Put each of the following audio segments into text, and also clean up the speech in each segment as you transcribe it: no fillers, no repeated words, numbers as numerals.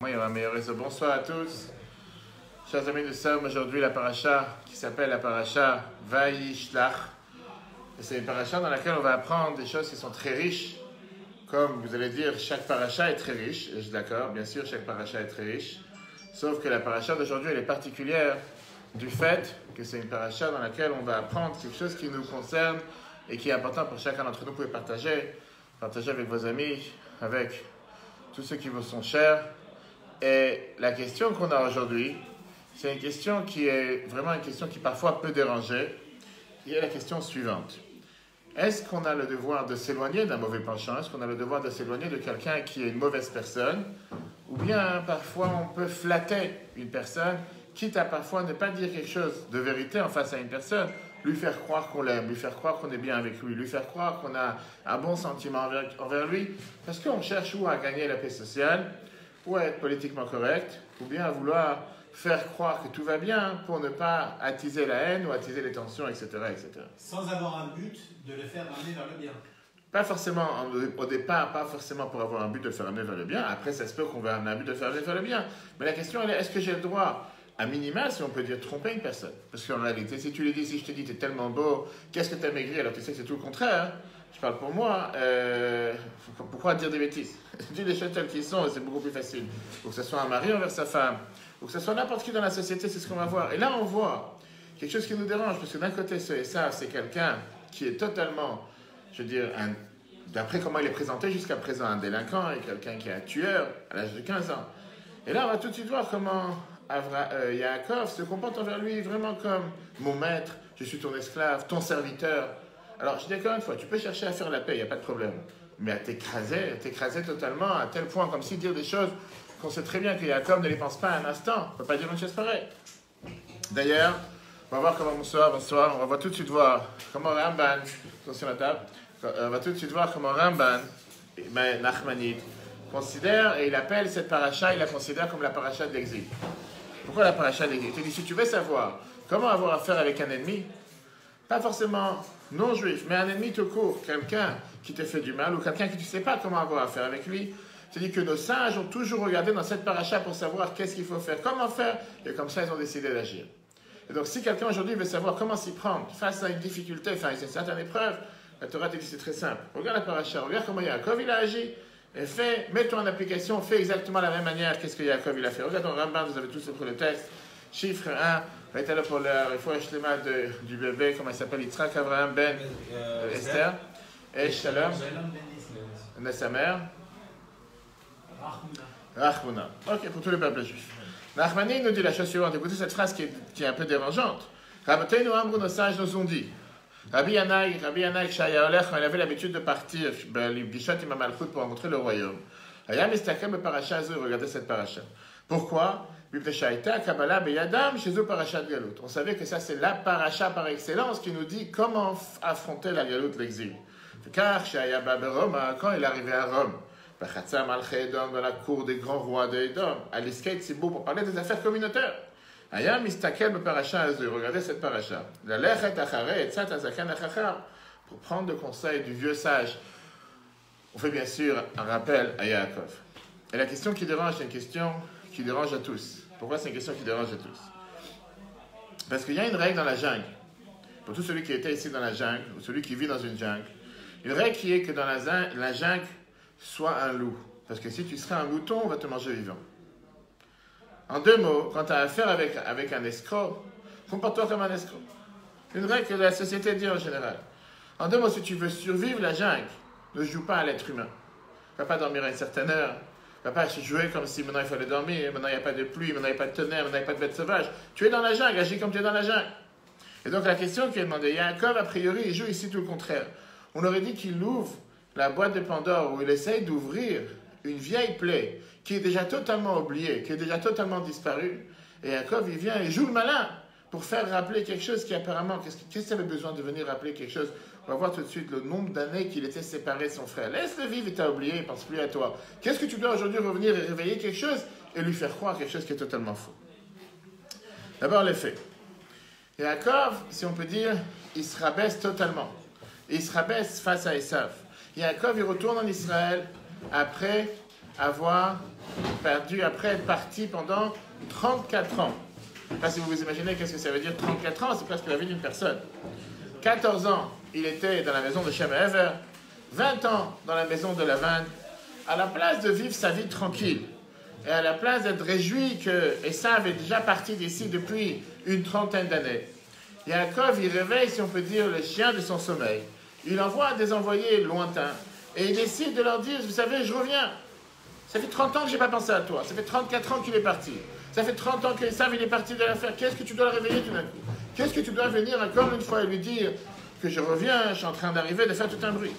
Il y aura un meilleur réseau. Bonsoir à tous. Chers amis, nous sommes aujourd'hui la paracha qui s'appelle la paracha Vayishlach. C'est une paracha dans laquelle on va apprendre des choses qui sont très riches. Comme vous allez dire, chaque paracha est très riche. Et je suis d'accord, bien sûr, chaque paracha est très riche. Sauf que la paracha d'aujourd'hui, elle est particulière du fait que c'est une paracha dans laquelle on va apprendre quelque chose qui nous concerne et qui est important pour chacun d'entre nous. Vous pouvez partager avec vos amis, avec tous ceux qui vous sont chers. Et la question qu'on a aujourd'hui, c'est une question qui est vraiment une question qui parfois peut déranger. Il y a la question suivante. Est-ce qu'on a le devoir de s'éloigner d'un mauvais penchant? Est-ce qu'on a le devoir de s'éloigner de quelqu'un qui est une mauvaise personne? Ou bien parfois on peut flatter une personne, quitte à parfois ne pas dire quelque chose de vérité en face à une personne, lui faire croire qu'on l'aime, lui faire croire qu'on est bien avec lui, lui faire croire qu'on a un bon sentiment envers lui, parce qu'on cherche ou à gagner la paix sociale, ou à être politiquement correct, ou bien à vouloir faire croire que tout va bien pour ne pas attiser la haine ou attiser les tensions, etc., etc. Sans avoir un but de le faire amener vers le bien. Pas forcément, au départ, pas forcément pour avoir un but de faire amener vers le bien. Après, ça se peut qu'on va amener un but de faire amener vers le bien. Mais la question, elle est, est-ce que j'ai le droit, à minima, si on peut dire, tromper une personne? Parce qu'en réalité, si tu lui dis, si je te dis, t'es tellement beau, qu'est-ce que t'as maigri, alors tu sais que c'est tout le contraire. Je parle pour moi, pourquoi dire des bêtises? Dis les choses telles qu'elles sont, c'est beaucoup plus facile. Ou que ce soit un mari envers sa femme, ou que ce soit n'importe qui dans la société, c'est ce qu'on va voir. Et là, on voit quelque chose qui nous dérange, parce que d'un côté, ce Esav, c'est quelqu'un qui est totalement, je veux dire, d'après comment il est présenté jusqu'à présent, un délinquant, et quelqu'un qui est un tueur à l'âge de 15 ans. Et là, on va tout de suite voir comment Yaakov se comporte envers lui vraiment comme mon maître, je suis ton esclave, ton serviteur. Alors, je dis encore une fois, tu peux chercher à faire la paix, il n'y a pas de problème. Mais à t'écraser totalement, à tel point, comme si dire des choses qu'on sait très bien que Yaakov ne les pense pas un instant. On ne peut pas dire une chose pareille. D'ailleurs, on va voir comment, bonsoir, on va tout de suite voir comment Ramban, sur la table, on va tout de suite voir comment Ramban, Nachmanide, considère, et il appelle cette paracha, il la considère comme la paracha de l'exil. Pourquoi la paracha de l'exil? Il te dit, si tu veux savoir comment avoir affaire avec un ennemi, pas forcément non-juif, mais un ennemi tout court, quelqu'un qui te fait du mal ou quelqu'un que tu ne sais pas comment avoir affaire avec lui, je te dis que nos sages ont toujours regardé dans cette paracha pour savoir qu'est-ce qu'il faut faire, comment faire, et comme ça ils ont décidé d'agir. Et donc si quelqu'un aujourd'hui veut savoir comment s'y prendre face à une difficulté, face à une certaine épreuve, la Torah te dit c'est très simple. Regarde la paracha, regarde comment Yaakov il a agi, et mets-toi en application, fais exactement la même manière qu'est-ce que Yaakov il a fait. Regarde dans Ramban, vous avez tous pris le texte, chiffre 1, on était là pour il faut acheter mal du bébé, comment il s'appelle, Yitzhak Abraham Ben Esther, et Shalom, de sa mère, Rachmuna. Ok, pour tous les peuples juifs. Nachmani nous dit la chose suivante, écoutez cette phrase qui est un peu dérangeante. Rabbeinu Amrou, nos sages nous ont dit, Rabbi Yanaï, Shaya Olech, quand il avait l'habitude de partir, Bishot Imam Malchut pour rencontrer le royaume. Ayam Istakem paracha azur, regardez cette paracha. Pourquoi? On savait que ça c'est la paracha par excellence qui nous dit comment affronter la galout, l'exil. Car quand il est arrivé à Rome, dans la cour des grands rois de Edom, à l'Iskait Tzibou pour parler des affaires communautaires. Ayam Istakel paracha azur, regardez cette paracha. Pour prendre le conseil du vieux sage. On fait bien sûr un rappel à Yaakov. Et la question qui dérange, c'est une question qui dérange à tous. Pourquoi c'est une question qui dérange à tous? Parce qu'il y a une règle dans la jungle. Pour tout celui qui était ici dans la jungle, ou celui qui vit dans une jungle, une règle qui est que dans la jungle, sois un loup. Parce que si tu serais un mouton, on va te manger vivant. En deux mots, quand tu as affaire avec un escroc, comporte-toi comme un escroc. Une règle que la société dit en général. En deux mots, si tu veux survivre la jungle, ne joue pas à l'être humain. Tu ne vas pas dormir à une certaine heure. Tu ne vas pas jouer comme si maintenant il fallait dormir, maintenant il n'y a pas de pluie, maintenant il n'y a pas de tonnerre, maintenant il n'y a pas de bêtes sauvages. Tu es dans la jungle, agis comme tu es dans la jungle. Et donc la question qui est demandée, Yaakov, a priori, il joue ici tout le contraire. On aurait dit qu'il ouvre la boîte de Pandore où il essaye d'ouvrir une vieille plaie qui est déjà totalement oubliée, qui est déjà totalement disparue. Et Yaakov, il vient et joue le malin pour faire rappeler quelque chose qui apparemment, qu'est-ce qu'il avait besoin de venir rappeler quelque chose? On va voir tout de suite le nombre d'années qu'il était séparé de son frère. Laisse-le vivre, il t'a oublié, il ne pense plus à toi. Qu'est-ce que tu dois aujourd'hui revenir et réveiller quelque chose et lui faire croire quelque chose qui est totalement faux? D'abord les faits. Yaakov, si on peut dire, il se rabaisse totalement. Et il se rabaisse face à Esav. Yaakov, il retourne en Israël après avoir après être parti pendant 34 ans. Là, si vous vous imaginez qu'est-ce que ça veut dire 34 ans, c'est presque la vie d'une personne. 14 ans, il était dans la maison de Shem et Ever, 20 ans dans la maison de Lavan, à la place de vivre sa vie tranquille, et à la place d'être réjoui que Esav est déjà parti d'ici depuis une trentaine d'années. Yaakov, il réveille, si on peut dire, le chien de son sommeil. Il envoie des envoyés lointains, et il décide de leur dire, vous savez, je reviens. Ça fait 30 ans que je n'ai pas pensé à toi, ça fait 34 ans qu'il est parti. Ça fait 30 ans que Esav, il est parti de l'affaire. Qu'est-ce que tu dois le réveiller tout d'un coup? Qu'est-ce que tu dois venir encore une fois et lui dire que je reviens, je suis en train d'arriver, de faire tout un bruit?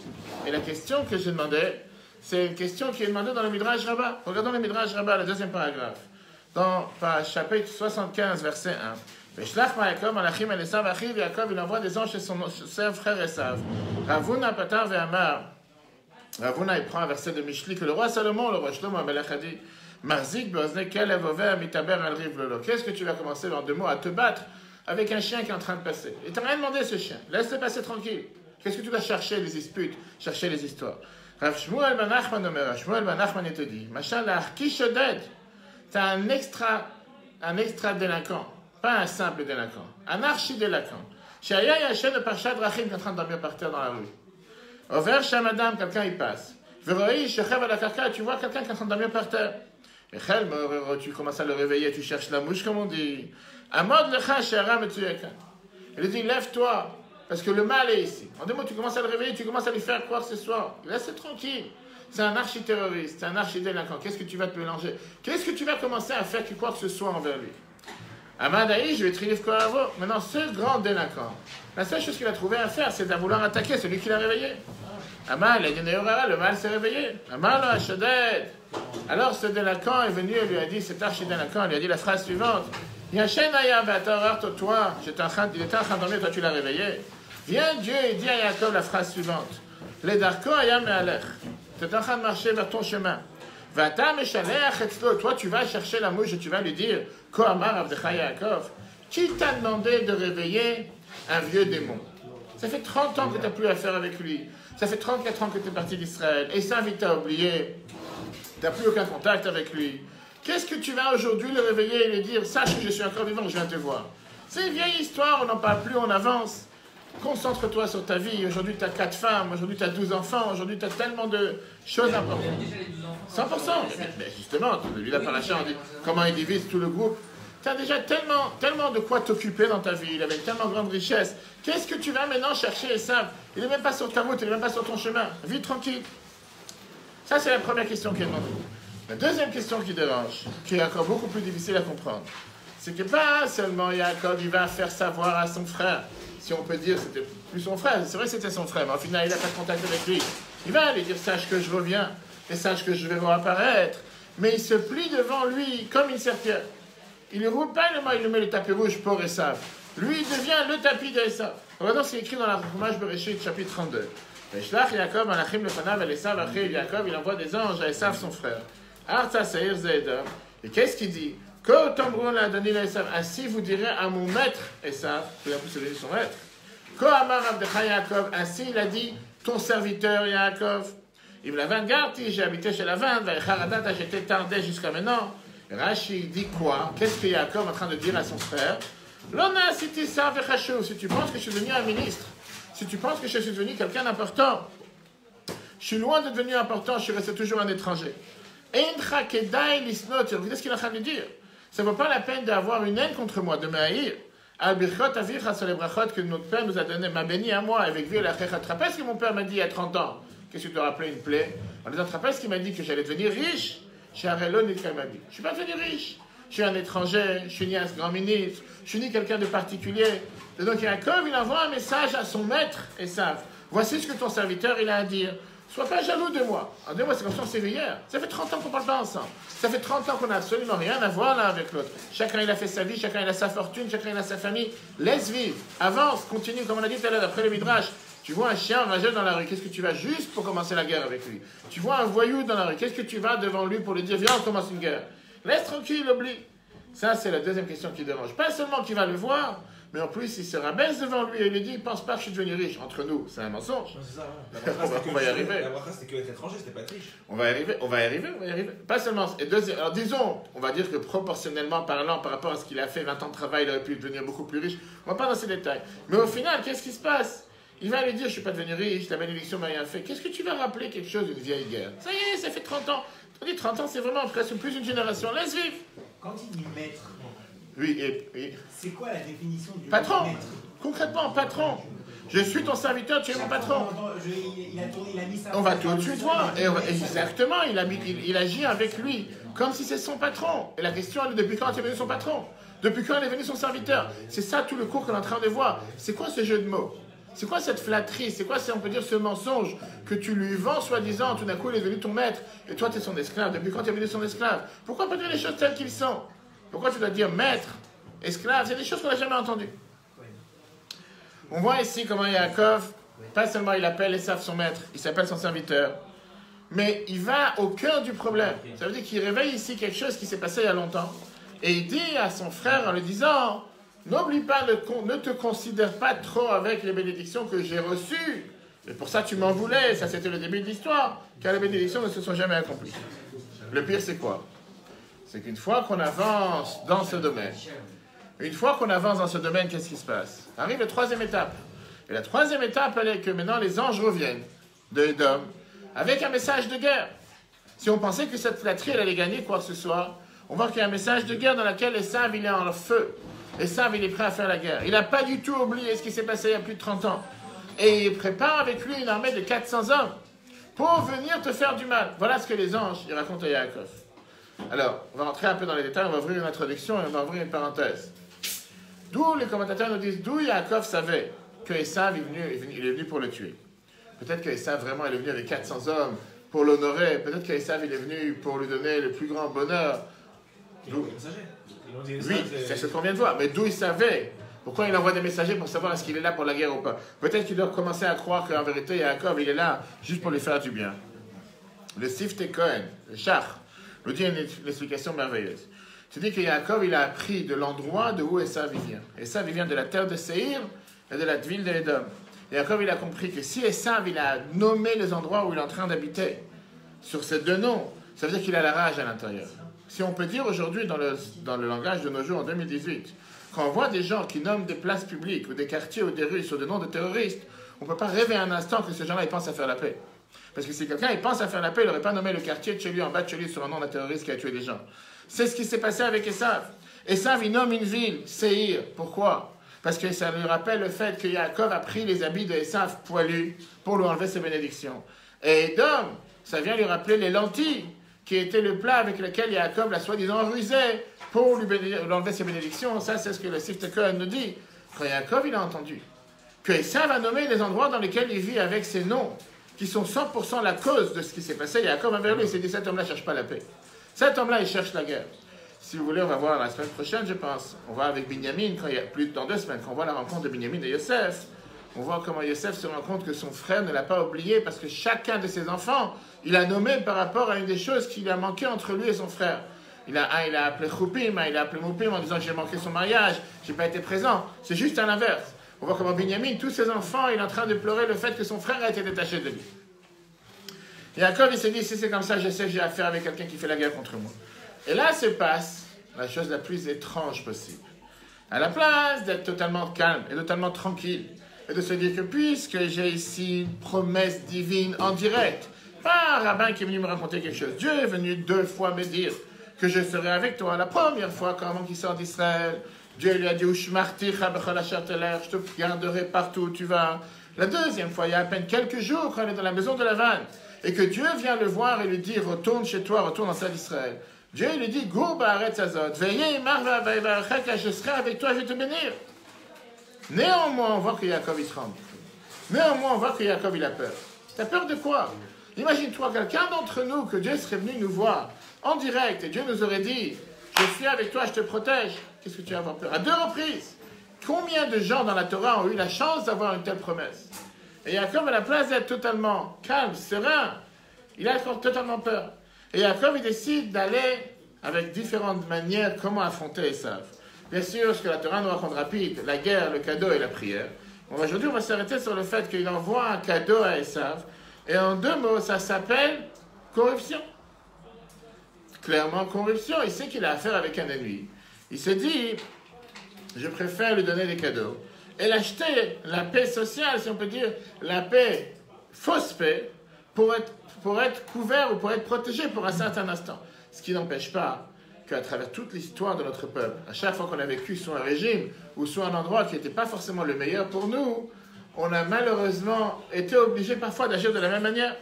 Et la question que je demandais, c'est une question qui est demandée dans le Midrash Rabbah. Regardons le Midrash Rabbah, le deuxième paragraphe. Dans chapitre 75, verset 1. Veshlach ma Yaakov malachim el Esav achiv, Yaakov, il envoie des anges chez son frère Esav. Ravuna patar ve'amar. Ravuna, il prend un verset de Mishli que le roi Salomon, le roi Shlomo Amelech a dit. Marzik beozne kelev over mitaber al riv lolo. Qu'est-ce que tu vas commencer en 2 mots à te battre avec un chien qui est en train de passer? Il t'a rien demandé, ce chien. Laisse-le passer tranquille. Qu'est-ce que tu vas chercher les disputes, chercher les histoires? Rav Shmuel ben Nachman omer, Shmuel ben Nachman il te dit, machin la kishoded, t'as un extra délinquant, pas un simple délinquant, un archi-délinquant. Shaya yachet de Parshad Rachim qui est en train de dormir par terre dans la rue. Over shamadam, quelqu'un il passe. Veroi shechev à la karka, tu vois quelqu'un qui est en train de dormir par terre. Tu commences à le réveiller, tu cherches la mouche, comme on dit. Amod lecha she'ara metzuyekan. Il dit, lève-toi, parce que le mal est ici. En 2 mots, tu commences à le réveiller, tu commences à lui faire quoi que ce soit. Laisse-le tranquille. C'est un archi-terroriste, c'est un archi-délinquant. Qu'est-ce que tu vas te mélanger? Qu'est-ce que tu vas commencer à faire quoi que ce soit envers lui? Amadaï, je vais triompher quoi à vous. Maintenant, ce grand délinquant, la seule chose qu'il a trouvé à faire, c'est de vouloir attaquer celui qui l'a réveillé. Amal, il dit, le mal s'est réveillé. Amal, Hashaded. Alors ce délinquant est venu et lui a dit, cet archi-délinquant, lui a dit la phrase suivante. Yashenaya Batarar, toi, il était en train de dormir, toi tu l'as réveillé. Viens Dieu et dit à Yaakov la phrase suivante. Les darko ayam me'alech. Tu es en train de marcher vers ton chemin. Vata meshalech etzlo. Toi tu vas chercher la mouche et tu vas lui dire, Kohamar Avdecha Yaakov. Qui t'a demandé de réveiller un vieux démon? Ça fait 30 ans que tu n'as plus affaire avec lui. Ça fait 34 ans que tu es parti d'Israël. Et ça, vite t'a oublié. Tu n'as plus aucun contact avec lui. Qu'est-ce que tu vas aujourd'hui le réveiller et lui dire, sache que je suis encore vivant, je viens te voir. C'est une vieille histoire, on n'en parle plus, on avance. Concentre-toi sur ta vie. Aujourd'hui, tu as 4 femmes, aujourd'hui, tu as 12 enfants, aujourd'hui, tu as tellement de choses importantes. 100%. Mais justement, lui, la paracha, on dit comment il divise tout le groupe. Tu as déjà tellement de quoi t'occuper dans ta vie. Il avait une tellement grande richesse. Qu'est-ce que tu vas maintenant chercher, Esav? Il n'est même pas sur ta route, il n'est même pas sur ton chemin. Vis tranquille. Ça, c'est la première question qui est demandée. La deuxième question qui dérange, qui est encore beaucoup plus difficile à comprendre, c'est que pas seulement Yaakov, il va faire savoir à son frère, si on peut dire c'était plus son frère, c'est vrai que c'était son frère, mais au final il n'a pas de contact avec lui. Il va lui dire, sache que je reviens, et sache que je vais réapparaître, mais il se plie devant lui comme une serpillère. Il ne roule pas le main, il lui met le tapis rouge pour Esav. Lui, il devient le tapis d'Esav. Regardons ce qui est écrit dans la Chumash Bereshit, chapitre 32. Veshlach Yaakov malachim lefanav el Esav achiv. Yaakov, il envoie des anges à Esav, son frère. Arta Seir Zedom. Et qu'est-ce qu'il dit? Ko Tombron l'a donné à Esav. Ainsi vous direz à mon maître Esav, qui a poussé son maître. Ko Amar Abdecha Yaakov. Ainsi il a dit ton serviteur Yaakov. Il me l'a gardi, j'ai habité chez la vente, j'étais tardé jusqu'à maintenant. Rashi dit quoi? Qu'est-ce que Yaakov est en train de dire à son frère? Lona siti sa vechashou. Si tu penses que je suis devenu un ministre, si tu penses que je suis devenu quelqu'un d'important, je suis loin de devenir important, je suis resté toujours un étranger. Qu'est-ce qu'il est en train de dire? Ça ne vaut pas la peine d'avoir une haine contre moi, de me haïr. Al-Birchot avicha sur les brachot que notre père nous a donné, m'a béni à moi avec vie et la chechat. Rappelle ce que mon père m'a dit il y a 30 ans. Qu'est-ce que tu te rappelles une plaie? En disant, rappelle ce qu'il m'a dit que j'allais devenir riche. Je ne suis pas devenu riche. Je suis un étranger, je suis ni un grand ministre, je suis ni quelqu'un de particulier. Et donc Yaakov, il envoie un message à son maître, Esav. Voici ce que ton serviteur il a à dire. Sois pas jaloux de moi. En 2 mois, c'est comme si on s'est vu hier. Ça fait 30 ans qu'on parle pas ensemble. Ça fait 30 ans qu'on n'a absolument rien à voir l'un avec l'autre. Chacun il a fait sa vie, chacun il a sa fortune, chacun il a sa famille. Laisse vivre, avance, continue, comme on a dit tout à l'heure, après le Midrash. Tu vois un chien rageux dans la rue, qu'est-ce que tu vas juste pour commencer la guerre avec lui? Tu vois un voyou dans la rue, qu'est-ce que tu vas devant lui pour lui dire, viens, on commence une guerre? Laisse tranquille, oublie. Ça, c'est la deuxième question qui dérange. Pas seulement qu'il va le voir, mais en plus, il se rabaisse devant lui et il lui dit, il pense pas que je suis devenu riche. Entre nous, c'est un mensonge. Non, c'est ça, ouais. On va y arriver. La bracha, c'était que être étranger, c'était pas être riche. On va y arriver. Pas seulement. Et deuxième, alors disons, on va dire que proportionnellement parlant, par rapport à ce qu'il a fait, 20 ans de travail, il aurait pu devenir beaucoup plus riche. On va pas dans ces détails. Mais au final, qu'est-ce qui se passe? Il va lui dire, je suis pas devenu riche, la bénédiction m'a rien fait. Qu'est-ce que tu vas rappeler quelque chose d'une vieille guerre? Ça y est, ça fait 30 ans. On dit 30 ans, c'est vraiment presque plus d'une génération. Laisse vivre. Quand il dit maître, Oui, et c'est quoi la définition du patron. maître? Concrètement, patron. Je suis ton serviteur, tu es mon patron. Il a tourné, il a mis ça. On va tout de suite voir. Exactement, il agit avec lui, comme si c'est son patron. Et la question, elle est depuis quand est devenu son patron? Depuis quand il est devenu son serviteur? C'est ça tout le cours qu'on est en train de voir. C'est quoi ce jeu de mots? C'est quoi cette flatterie? C'est quoi, on peut dire, ce mensonge que tu lui vends, soi-disant, tout d'un coup, il est devenu ton maître, et toi, tu es son esclave. Depuis quand tu es devenu son esclave? Pourquoi pas dire les choses telles qu'ils sont? Pourquoi tu dois dire maître, esclave? C'est des choses qu'on n'a jamais entendues. On voit ici comment Yaakov, pas seulement il appelle Esav son maître, il s'appelle son serviteur, mais il va au cœur du problème. Ça veut dire qu'il réveille ici quelque chose qui s'est passé il y a longtemps, et il dit à son frère en lui disant, n'oublie pas, ne te considère pas trop avec les bénédictions que j'ai reçues, et pour ça tu m'en voulais, ça c'était le début de l'histoire, car les bénédictions ne se sont jamais accomplies. Le pire c'est quoi? C'est qu'une fois qu'on avance dans ce domaine, qu'est-ce qui se passe? Arrive la troisième étape. Et la troisième étape, elle est que maintenant les anges reviennent de Édom avec un message de guerre. Si on pensait que cette flatterie, elle allait gagner quoi que ce soit, on voit qu'il y a un message de guerre dans lequel Esav, il est en feu. Esav, il est prêt à faire la guerre. Il n'a pas du tout oublié ce qui s'est passé il y a plus de 30 ans. Et il prépare avec lui une armée de 400 hommes pour venir te faire du mal. Voilà ce que les anges, ils racontent à Yaakov. Alors, on va rentrer un peu dans les détails, on va ouvrir une introduction et on va ouvrir une parenthèse. D'où les commentateurs nous disent, d'où Yaakov savait que Esav il est venu pour le tuer. Peut-être que Esav vraiment il est venu avec 400 hommes pour l'honorer. Peut-être que Esav il est venu pour lui donner le plus grand bonheur. Oui, c'est ce qu'on vient de voir. Mais d'où il savait? Pourquoi il envoie des messagers pour savoir est-ce qu'il est là pour la guerre ou pas? Peut-être qu'il doit commencer à croire qu'en vérité Yaakov il est là juste pour lui faire du bien. Le Siftei Cohen, le Char, nous dit une explication merveilleuse. Tu dis que Yaakov, il a appris de l'endroit de où Esav vient. Esav, il vient de la terre de Séhir et de la ville d'Édom. Yaakov, il a compris que si Esav, il a nommé les endroits où il est en train d'habiter, sur ces deux noms, ça veut dire qu'il a la rage à l'intérieur. Si on peut dire aujourd'hui, dans le langage de nos jours, en 2018, quand on voit des gens qui nomment des places publiques, ou des quartiers, ou des rues sur des noms de terroristes, on ne peut pas rêver un instant que ces gens-là, ils pensent à faire la paix. Parce que si quelqu'un, il pense à faire la paix, il n'aurait pas nommé le quartier de chez lui, en bas de chez lui, sur un nom d'un terroriste qui a tué des gens. C'est ce qui s'est passé avec Esav. Esav, il nomme une ville, Séhir. Pourquoi? Parce que ça lui rappelle le fait que Yaakov a pris les habits de Esav poilus pour lui enlever ses bénédictions. Et Édom, ça vient lui rappeler les lentilles, qui étaient le plat avec lequel Yaakov l'a soi-disant rusé pour lui enlever ses bénédictions. Ça, c'est ce que le Siftei Cohen nous dit. Quand Yaakov, il a entendu que Esav a nommé les endroits dans lesquels il vit avec ses noms, qui sont 100% la cause de ce qui s'est passé, Yaakov envers lui, il s'est dit, cet homme-là ne cherche pas la paix. Cet homme-là, il cherche la guerre. Si vous voulez, on va voir la semaine prochaine, je pense. On va avec Binyamin, quand il y a plus dans 2 semaines, quand on voit la rencontre de Binyamin et Yosef. On voit comment Yosef se rend compte que son frère ne l'a pas oublié parce que chacun de ses enfants, il a nommé par rapport à une des choses qui lui a manqué entre lui et son frère. Il a appelé Choupim, il a appelé Moupim en disant j'ai manqué son mariage, j'ai pas été présent. C'est juste à l'inverse. On voit comment Binyamin, tous ses enfants, il est en train de pleurer le fait que son frère a été détaché de lui. Yaakov, il s'est dit, si c'est comme ça, je sais que j'ai affaire avec quelqu'un qui fait la guerre contre moi. Et là se passe la chose la plus étrange possible. À la place d'être totalement calme et totalement tranquille, et de se dire que puisque j'ai ici une promesse divine en direct, pas un rabbin qui est venu me raconter quelque chose, Dieu est venu 2 fois me dire que je serai avec toi. La première fois, quand avant qu'il sort d'Israël, Dieu lui a dit, je te garderai partout où tu vas. La deuxième fois, il y a à peine quelques jours, quand elle est dans la maison de Lavan, et que Dieu vient le voir et lui dit, retourne chez toi, retourne en terre d'Israël. Dieu lui dit, Gour ba'aretz hazot, veillez, je serai avec toi, je vais te bénir. Néanmoins, on voit que Yaakov il tremble. Néanmoins, on voit que Yaakov il a peur. T'as peur de quoi? Imagine-toi quelqu'un d'entre nous que Dieu serait venu nous voir en direct et Dieu nous aurait dit, je suis avec toi, je te protège. Qu'est-ce que tu vas avoir peur? À 2 reprises. Combien de gens dans la Torah ont eu la chance d'avoir une telle promesse? Et Yaakov, à la place d'être totalement calme, serein, il a totalement peur. Et Yaakov, il décide d'aller avec différentes manières comment affronter Esav. Bien sûr, ce que la Torah nous raconte rapide, la guerre, le cadeau et la prière. Aujourd'hui, on va s'arrêter sur le fait qu'il envoie un cadeau à Esav. Et en 2 mots, ça s'appelle corruption. Clairement, corruption. Il sait qu'il a affaire avec un ennemi. Il se dit, je préfère lui donner des cadeaux et l'acheter, la paix sociale, si on peut dire, la paix, fausse paix, pour être couvert ou pour être protégé pour un certain instant. Ce qui n'empêche pas qu'à travers toute l'histoire de notre peuple, à chaque fois qu'on a vécu sous un régime ou sous un endroit qui n'était pas forcément le meilleur pour nous, on a malheureusement été obligé parfois d'agir de la même manière.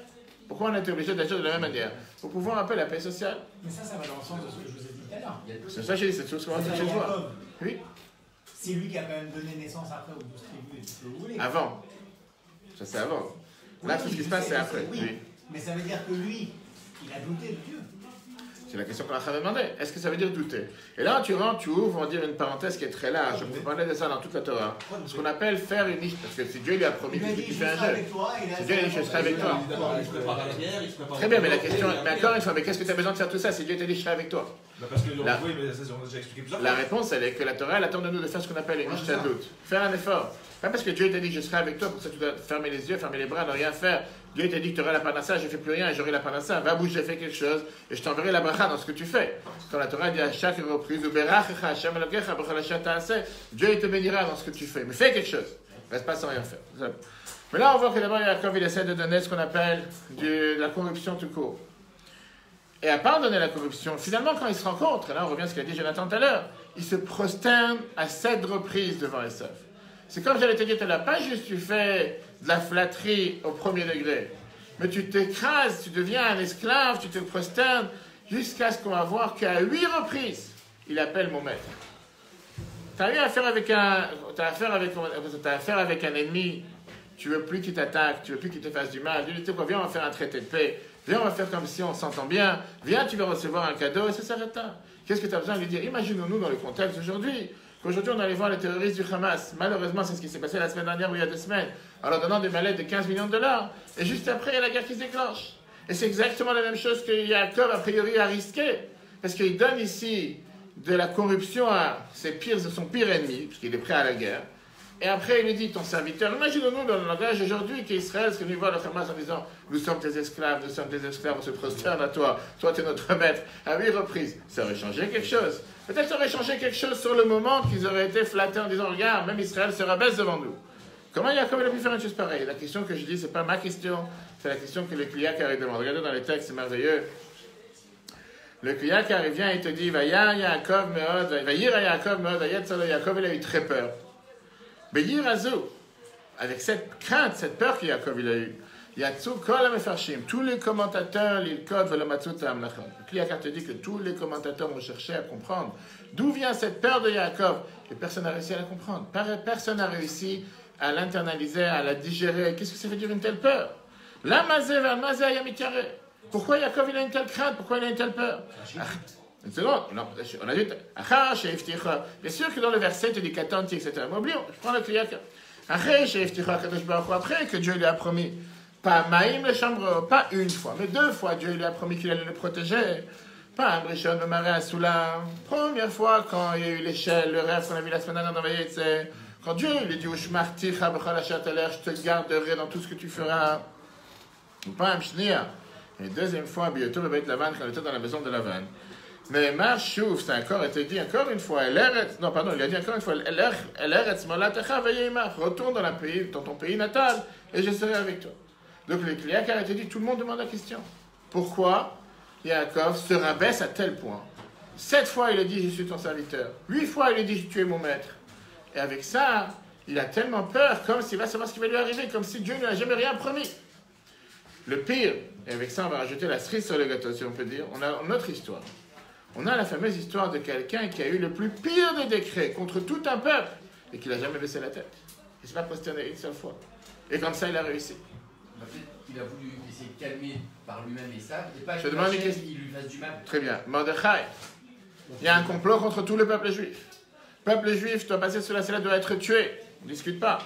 Pourquoi on a été obligé d'agir de la même manière? Pour pouvoir appeler la paix sociale. Mais ça va dans le sens de ce que je vous ai dit tout à l'heure. C'est ça que j'ai dit, c'est tout ce qu'on va faire chez toi. Oui. C'est lui qui a quand même donné naissance après aux 12 tribus et tout ce que vous voulez. Avant. Ça c'est avant. Là, tout ce qui se passe, c'est après. Oui. Oui. Mais ça veut dire que lui, il a douté de Dieu. C'est la question qu'on a demandé. Est-ce que ça veut dire douter? Et là, tu rentres, tu ouvres, on va dire une parenthèse qui est très large. On peut parler de ça dans toute la Torah. Ce qu'on appelle faire une niche. Parce que si Dieu lui a promis que tu fais un jeu. Si Dieu lui a dit, je serai avec toi. Il se prépare à la guerre, il se prépare. Très bien, mais la question, mais encore une fois, mais qu'est-ce que tu as besoin de faire tout ça si Dieu t'a dit, je serai avec toi? Parce que oui, mais ça, on a déjà expliqué plusieurs fois. La réponse, elle est que la Torah, elle attend de nous de faire ce qu'on appelle une niche doute. Faire un effort. Pas parce que Dieu t'a dit, je serai avec toi, pour ça tu dois fermer les yeux, fermer les bras, ne rien faire. Dieu t'a dit que tu auras la panassa, je ne fais plus rien et j'aurai la panassa. Va bouger, fais quelque chose et je t'enverrai la bracha dans ce que tu fais. Quand la Torah dit à chaque reprise, Dieu il te bénira dans ce que tu fais. Mais fais quelque chose. Reste pas sans rien faire. Mais là, on voit que d'abord, Yaakov, il essaie de donner ce qu'on appelle de la corruption tout court. Et à part donner la corruption, finalement, quand ils se rencontrent, et là on revient à ce qu'a dit Jonathan tout à l'heure, ils se prosternent à 7 reprises devant Esav. C'est comme j'allais te dire tout à l'heure, pas juste tu fais de la flatterie au premier degré, mais tu t'écrases, tu deviens un esclave, tu te prosternes, jusqu'à ce qu'on va voir qu'à 8 reprises, il appelle mon maître. Tu as eu affaire avec un ennemi, tu veux plus qu'il t'attaque, tu veux plus qu'il te fasse du mal, tu dis quoi, viens on va faire un traité de paix, viens on va faire comme si on s'entend bien, viens tu vas recevoir un cadeau et ça s'arrête là. Qu'est-ce que tu as besoin de lui dire? Imaginons-nous dans le contexte d'aujourd'hui, qu'aujourd'hui on allait voir les terroristes du Hamas, malheureusement c'est ce qui s'est passé la semaine dernière ou il y a 2 semaines, en leur donnant des mallettes de 15 millions de dollars, et juste après il y a la guerre qui se déclenche. Et c'est exactement la même chose que Yaakov a priori a risqué, parce qu'il donne ici de la corruption à son pire ennemi, puisqu'il est prêt à la guerre. Et après, il lui dit, ton serviteur, imaginons-nous dans le langage aujourd'hui qu'Israël serait venu voir le Hamas en disant, nous sommes tes esclaves, on se prosterne à toi, toi tu es notre maître, à 8 reprises. Ça aurait changé quelque chose. Peut-être ça aurait changé quelque chose sur le moment qu'ils auraient été flattés en disant, regarde, même Israël se rabaisse devant nous. Comment Yaakov a pu faire une chose pareille? La question que je dis, c'est pas ma question, c'est la question que le Kliyakar demande. Regardez dans les textes, c'est merveilleux. Le Kliyakar, il vient et te dit, Vayir Yaakov meod, Yaakov, il a eu très peur. Be'yir azou, avec cette crainte, cette peur que Yaakov il a eue, Yatsu kol ha-mefarshim, tous les commentateurs, l'ilkot v'lomatzu ta'amlachot. Le Kliyakar te dit que tous les commentateurs ont cherché à comprendre d'où vient cette peur de Yaakov, et personne n'a réussi à la comprendre. Personne n'a réussi à l'internaliser, à la digérer. Qu'est-ce que ça veut dire une telle peur? La mazé vers mazé ayamityare. Pourquoi Yaakov il a une telle crainte? Pourquoi il a une telle peur? Une seconde, non, on a dit, bien sûr que dans le verset, tu dis qu'attends, etc. Mais oublions, je prends le Kliyakar. Après que Dieu lui a promis, pas Maïm le chambre, pas une fois, mais 2 fois, Dieu lui a promis qu'il allait le protéger. Pas un Brishon, le marais à Soula. Première fois, quand il y a eu l'échelle, le rêve qu'on a vu la semaine dernière dans Vayetze, quand Dieu lui dit, je te garderai dans tout ce que tu feras. Ou pas un Mshnia. Et 2e fois, Bioto le Beit Lavan, quand il était dans la maison de Lavan. Mais Marchouf, c'est encore été dit encore une fois, il a dit encore une fois, retourne dans ton pays natal et je serai avec toi. Donc le Kliyakar a été dit, tout le monde demande la question. Pourquoi Yaakov se rabaisse à tel point? 7 fois il a dit, je suis ton serviteur. 8 fois il a dit, tu es mon maître. Et avec ça, il a tellement peur, comme s'il va savoir ce qui va lui arriver, comme si Dieu ne lui a jamais rien promis. Le pire, et avec ça on va rajouter la cerise sur le gâteau, si on peut dire, on a une autre histoire. On a la fameuse histoire de quelqu'un qui a eu le plus pire des décrets contre tout un peuple et qui n'a jamais baissé la tête. Il ne s'est pas prosterné une seule fois. Et comme ça, il a réussi. Il a voulu essayer de calmer par lui-même et ça, et pas Je demande une question. qu'il lui fasse du mal. Très bien. Mordechai, il y a un complot contre tout le peuple juif. Le peuple juif doit passer sous la sellette, doit être tué. On ne discute pas.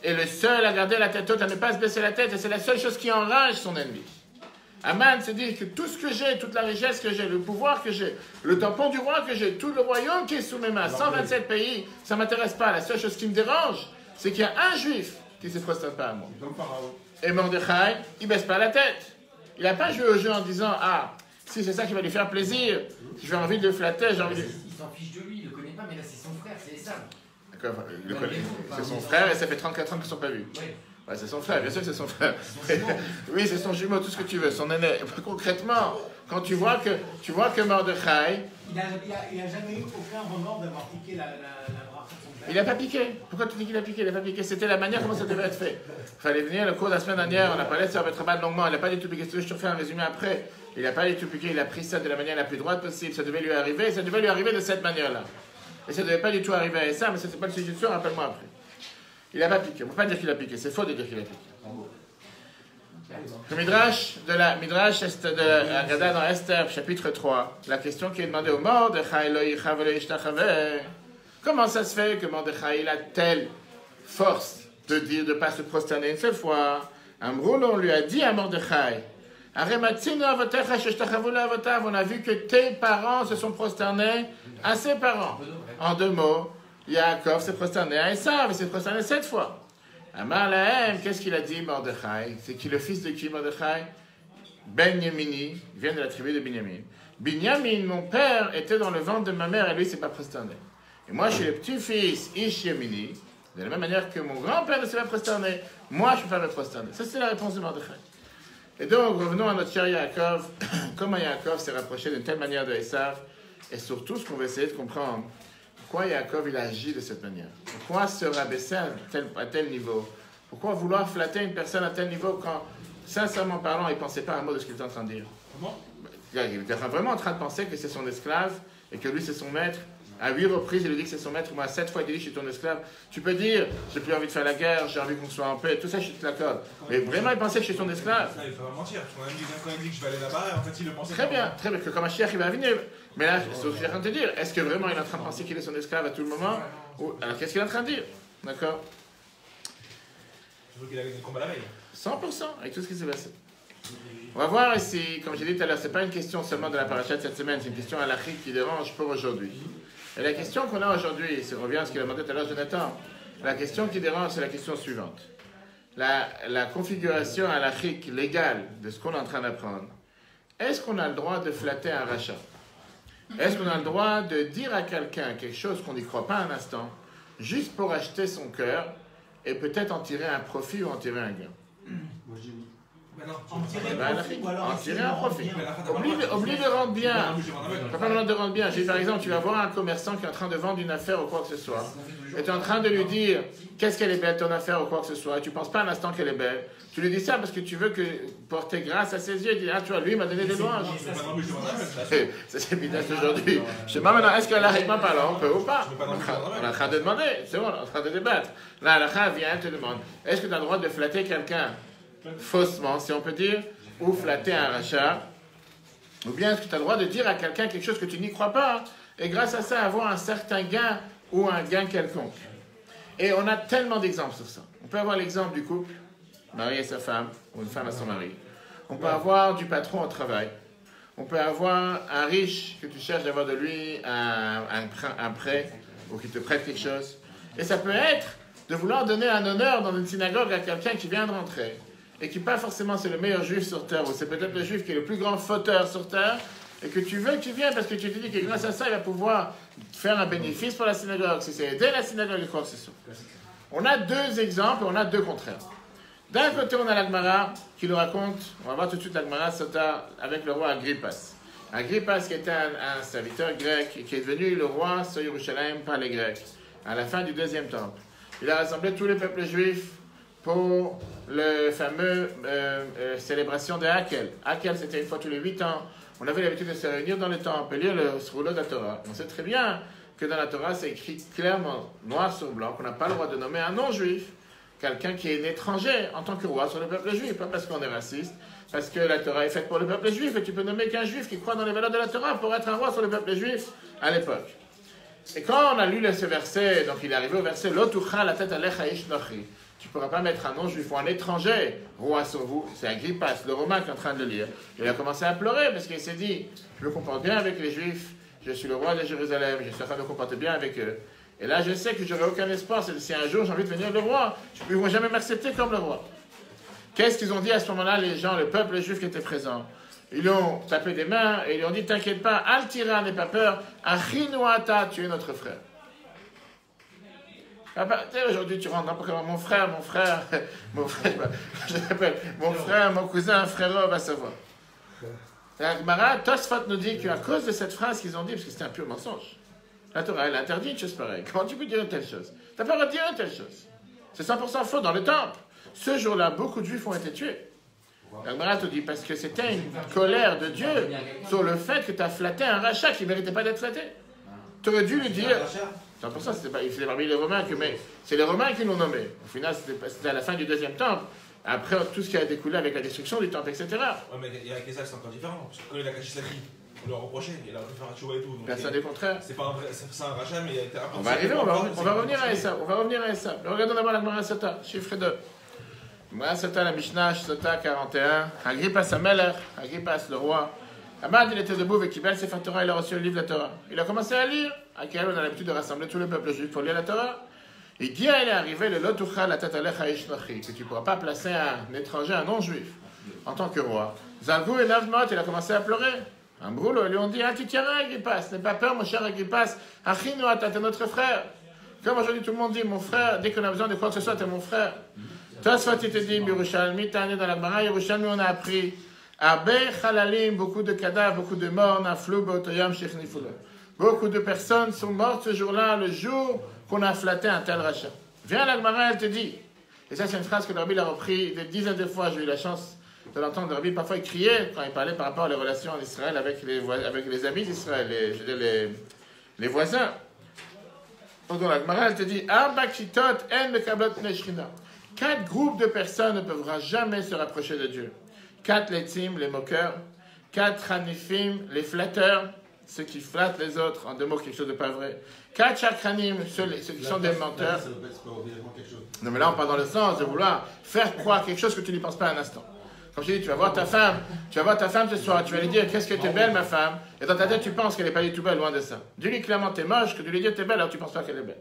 Et le seul à garder la tête haute, à ne pas se baisser la tête, et c'est la seule chose qui enrage son ennemi. Aman se dit que tout ce que j'ai, toute la richesse que j'ai, le pouvoir que j'ai, le tampon du roi que j'ai, tout le royaume qui est sous mes mains, 127 pays, ça ne m'intéresse pas. La seule chose qui me dérange, c'est qu'il y a un juif qui ne se prosterne pas à moi. Et Mordechai, il ne baisse pas la tête. Il n'a pas joué au jeu en disant, ah, si c'est ça qui va lui faire plaisir, j'ai envie de le flatter, j'ai envie de... Il s'en fiche de lui, il ne le connaît pas, mais là c'est son frère, c'est Esav. D'accord, il le connaît. C'est son frère et ça fait 34 ans qu'ils ne sont pas vus. Oui. Ouais, c'est son frère, bien sûr que c'est son frère. Oui, c'est son jumeau, tout ce que tu veux, son aîné. Concrètement, quand tu vois que Mordechai... Il n'a jamais eu aucun remords d'avoir piqué la bracha de son père. Il n'a pas piqué. Pourquoi tu dis qu'il a piqué? Il n'a pas piqué. C'était la manière comment ça devait être fait. Il fallait venir, le cours de la semaine dernière, on a parlé de ça avec Rabat longuement, il n'a pas du tout piqué. Je te refais un résumé après. Il n'a pas du tout piqué, il a pris ça de la manière la plus droite possible. Ça devait lui arriver, ça devait lui arriver de cette manière-là. Et ça ne devait pas du tout arriver à ça, mais ça c'est pas le sujet du soir, rappelle-moi après. Il n'a pas piqué. On ne peut pas dire qu'il a piqué, c'est faux de dire qu'il a piqué. Le Midrash de la Haggadah dans Esther, chapitre 3, la question qui est demandée au Mordechai, comment ça se fait que Mordechai il a telle force de dire de ne pas se prosterner une seule fois? Amroul, on lui a dit à Mordechai, on a vu que tes parents se sont prosternés à ses parents. En deux mots, Yaakov s'est prosterné à Esav, il s'est prosterné 7 fois. Amar Lahem, qu'est-ce qu'il a dit, Mordechai? C'est qui le fils de qui, Mordechai? Ben Yemini, il vient de la tribu de Binyamin. Binyamin, mon père, était dans le ventre de ma mère et lui, il ne s'est pas prosterné. Et moi, je suis le petit-fils Ish Yemini, de la même manière que mon grand-père ne s'est pas prosterné, moi, je ne peux pas me prosterner. Ça, c'est la réponse de Mordechai. Et donc, revenons à notre cher Yaakov. Comment Yaakov s'est rapproché d'une telle manière de Esav? Et surtout, ce qu'on va essayer de comprendre, pourquoi Yaakov il a agi de cette manière? Pourquoi se rabaisser à tel niveau? Pourquoi vouloir flatter une personne à tel niveau quand, sincèrement parlant, il ne pensait pas un mot de ce qu'il était en train de dire? Comment? Il était vraiment en train de penser que c'est son esclave et que lui c'est son maître. À 8 reprises, il lui dit que c'est son maître. Moi, 7 fois, il dit, je suis ton esclave. Tu peux dire, j'ai plus envie de faire la guerre, j'ai envie qu'on soit en paix. Tout ça, je te l'accorde. Mais vraiment, il pensait que je suis son esclave. Il faut pas mentir. Quand il dit que je vais aller là-bas, en fait, il le pensait. Très bien, que comme un chien, il va venir. Mais là, c'est ce que je suis en train de te dire. Est-ce que vraiment il est en train de penser qu'il est son esclave à tout le moment? Alors, qu'est-ce qu'il est en train de dire? D'accord? Je veux qu'il a gagné le combat la veille. 100% avec tout ce qui s'est passé. On va voir ici, comme j'ai dit tout à l'heure, ce n'est pas une question seulement de la paracha de cette semaine, c'est une question halachique qui dérange pour aujourd'hui. Et la question qu'on a aujourd'hui, si on revient à ce qu'il a demandé tout à l'heure Jonathan, la question qui dérange, c'est la question suivante. La configuration halachique légale de ce qu'on est en train d'apprendre. Est-ce qu'on a le droit de flatter un rachat? Est-ce qu'on a le droit de dire à quelqu'un quelque chose qu'on n'y croit pas un instant, juste pour acheter son cœur et peut-être en tirer un profit ou en tirer un gain? Moi j'ai oui. En tirer un profit. Oublie de rendre bien. Pas besoin de rendre bien. J'ai par exemple, tu vas voir un commerçant qui est en train de vendre une affaire ou quoi que ce soit. Et tu es en train de lui dire qu'est-ce qu'elle est belle ton affaire ou quoi que ce soit. Et tu ne penses pas un instant qu'elle est belle. Tu lui dis ça parce que tu veux porter grâce à ses yeux. Il dit, ah tu vois, lui il m'a donné des louanges. Ça c'est bizarre aujourd'hui. Je sais pas maintenant, est-ce que là, il m'a parlé, on peut ou pas? On est en train de demander. C'est bon, on est en train de débattre. Là, la vient te demande, est-ce que tu as le droit de flatter quelqu'un faussement, si on peut dire, ou flatter un rachat, ou bien est-ce que tu as le droit de dire à quelqu'un quelque chose que tu n'y crois pas, et grâce à ça avoir un certain gain ou un gain quelconque. Et on a tellement d'exemples sur ça. On peut avoir l'exemple du couple, mari et sa femme, ou une femme à son mari. On peut avoir du patron au travail. On peut avoir un riche que tu cherches d'avoir de lui un prêt, ou qui te prête quelque chose. Et ça peut être de vouloir donner un honneur dans une synagogue à quelqu'un qui vient de rentrer. Et qui pas forcément c'est le meilleur juif sur terre, ou c'est peut-être le juif qui est le plus grand fauteur sur terre, et que tu veux qu'il vienne parce que tu te dis que grâce à ça, il va pouvoir faire un bénéfice pour la synagogue, si c'est aider la synagogue et quoi que ce soit. On a 2 exemples, on a 2 contraires. D'un côté, on a l'Agmara qui nous raconte, on va voir tout de suite l'Agmara Sota avec le roi Agrippas. Agrippas qui était un serviteur grec et qui est devenu le roi sur Yerushalayim par les Grecs, à la fin du 2e temple. Il a rassemblé tous les peuples juifs pour le fameux célébration de Hakel. Hakel, c'était une fois tous les 8 ans. On avait l'habitude de se réunir dans le temple et lire le rouleau de la Torah. On sait très bien que dans la Torah, c'est écrit clairement, noir sur blanc, qu'on n'a pas le droit de nommer un non-juif, quelqu'un qui est un étranger en tant que roi sur le peuple juif. Pas parce qu'on est raciste, parce que la Torah est faite pour le peuple juif et tu peux nommer qu'un juif qui croit dans les valeurs de la Torah pour être un roi sur le peuple juif à l'époque. Et quand on a lu ce verset, donc il est arrivé au verset « Lo tuchal la tête alecha ish nochi » Tu ne pourras pas mettre un non-juif ou un étranger roi sur vous. C'est Agrippas, le Romain, qui est en train de le lire. Il a commencé à pleurer parce qu'il s'est dit, je me comporte bien avec les Juifs, je suis le roi de Jérusalem, je suis en train de me comporter bien avec eux. Et là, je sais que j'aurai aucun espoir. Si un jour j'ai envie de devenir le roi, ils ne vont jamais m'accepter comme le roi. Qu'est-ce qu'ils ont dit à ce moment-là, les gens, le peuple juif qui était présent? Ils ont tapé des mains et ils lui ont dit, t'inquiète pas, Al-Tira, n'aie pas peur, Achinuata, tu es notre frère. Aujourd'hui, tu rentres n'importe comment, mon frère, je l'appelle, mon frère, mon cousin, frérot, va savoir. La Gemara, Tosfot nous dit qu'à cause de cette phrase qu'ils ont dit, parce que c'était un pur mensonge, la Torah, elle a interdit une chose pareille. Comment tu peux dire une telle chose? Tu n'as pas le droit de dire une telle chose. C'est 100% faux dans le temple. Ce jour-là, beaucoup de Juifs ont été tués. La Gemara te dit parce que c'était une colère de Dieu sur le fait que tu as flatté un rachat qui ne méritait pas d'être flatté. Tu aurais dû lui dire. 100%, c'était parmi les Romains mais c'est les Romains qui l'ont nommé. Au final, c'était à la fin du deuxième temple. Après, tout ce qui a découlé avec la destruction du temple, etc. Ouais, mais il y a Kézal, c'est encore différent. Parce que quand il a caché sa fille, on lui a reproché, il a pu faire un chouva et tout. Personne n'est contraire. C'est pas un vrai, c'est un rachat, mais il a été un peu. On va arriver, on va revenir à ça. On va revenir à ça. Regardons d'abord la Gemara Sota, chiffre 2. Gemara Sota, la Mishnah, Sota 41. Agrippas Amelech, Agrippas le roi. Ahmad, il était debout avec Kibel Sefer Torah, il a reçu le livre de la Torah. Il a commencé à lire. À quel on a l'habitude de rassembler tout le peuple juif pour lire la Torah. Et dit, il est arrivé le Lotucha la Tatalecha Ishnachi, que tu ne pourras pas placer un étranger, un non-juif, en tant que roi. Zalgou et Navmot, il a commencé à pleurer. Un brûlot, ils lui ont dit, ah, tu tiens Agrippas, n'aie pas peur, mon cher Agrippas, Achinu, t'es notre frère. Comme aujourd'hui tout le monde dit, mon frère, dès qu'on a besoin de quoi que ce soit, t'es mon frère. Toi, soit tu te dis, Yerushalmi, t'as né dans la Gemara, Yerushalmi, on a appris, Arbe Chalalim, beaucoup de cadavres, beaucoup de morts, Naflou, Beotoyam, Shechnifula. Beaucoup de personnes sont mortes ce jour-là, le jour qu'on a flatté un tel rachat. Viens la Gemara, elle te dit, et ça c'est une phrase que le Rabbi a repris des dizaines de fois, j'ai eu la chance de l'entendre, le Rabbi parfois il criait quand il parlait par rapport aux relations en Israël avec les amis d'Israël, les voisins. Donc la Gemara, elle te dit, quatre groupes de personnes ne peuvent jamais se rapprocher de Dieu. 4 letzim, les moqueurs, 4 hanifim, les flatteurs, ceux qui flattent les autres, en deux mots, quelque chose de pas vrai. 4 chakranim, ceux qui sont des menteurs. Non, mais là, on parle dans le sens de vouloir faire croire quelque chose que tu n'y penses pas un instant. Comme je dis, tu vas voir ta femme ce soir, tu vas lui dire, qu'est-ce que tu es belle, ma femme, et dans ta tête, tu penses qu'elle n'est pas du tout belle, loin de ça. Dis-lui clairement, t'es moche, que tu lui dis, t'es belle, alors tu ne penses pas qu'elle est belle.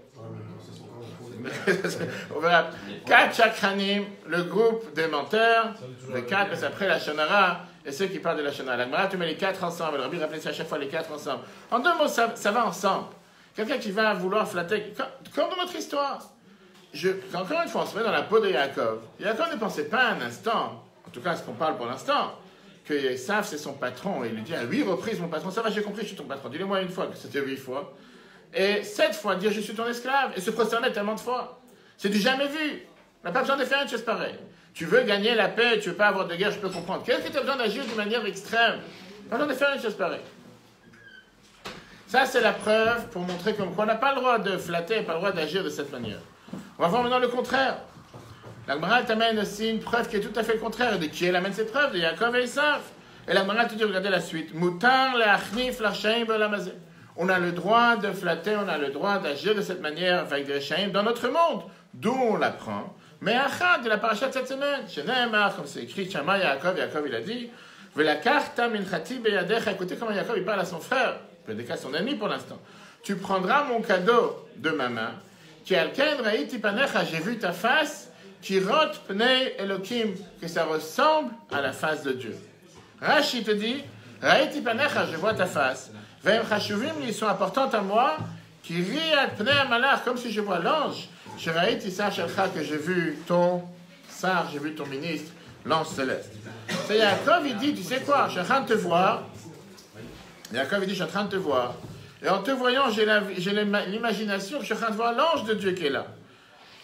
On verra. 4 chakranim, le groupe des menteurs, les 4, mais c'est après la shonara, et ceux qui parlent de la shonara. La Gemara, tu mets les 4 ensemble. Le Rabbi rappelait ça à chaque fois, les 4 ensemble. En deux mots, ça va ensemble. Quelqu'un qui va vouloir flatter, comme dans notre histoire. Encore une fois, on se met dans la peau de Yaakov. Yaakov ne pensait pas un instant, en tout cas ce qu'on parle pour l'instant, que Esav c'est son patron. Et il lui dit à 8 reprises, mon patron, ça va, j'ai compris, je suis ton patron. Dis-le-moi une fois, que c'était 8 fois. Et 7 fois, dire je suis ton esclave. Et se prosterner tellement de fois. C'est du jamais vu. On n'a pas besoin de faire une chose pareille. Tu veux gagner la paix, tu ne veux pas avoir de guerre, je peux comprendre. Qu'est-ce que tu as besoin d'agir d'une manière extrême? Pas besoin de faire une chose pareille. Ça, c'est la preuve pour montrer qu'on n'a pas le droit de flatter, pas le droit d'agir de cette manière. On va voir maintenant le contraire. La Gemara t'amène aussi une preuve qui est tout à fait le contraire. De qui elle amène cette preuve? De Yaakov et Esav. Et la Gemara te dit, regardez la suite. Mutar le'achnif l'achayim be'lamazé. On a le droit de flatter, on a le droit d'agir de cette manière avec des Rechaim dans notre monde. D'où on l'apprend. Mais Achad de la paracha de cette semaine, chez Nehemar, comme c'est écrit, Shama Yaakov, Yaakov il a dit, Velakarta minchati beyadecha, écoutez comment Yaakov il parle à son frère, peut-être à son ami pour l'instant. Tu prendras mon cadeau de ma main, qui alken raïti panecha, j'ai vu ta face, qui rot pnei Elokim, que ça ressemble à la face de Dieu. Rashi te dit, raïti panecha, je vois ta face. Vem chashuvim, ils sont importantes à moi, qui riat pnei malach, comme si je vois l'ange. Je raïti sa shelcha, que j'ai vu ton sar, j'ai vu ton ministre, l'ange céleste. C'est Yaakov, il dit, tu sais quoi, je suis en train de te voir. Yaakov, il dit, je suis en train de te voir. Et en te voyant, j'ai l'imagination que je suis en train de voir l'ange de Dieu qui est là.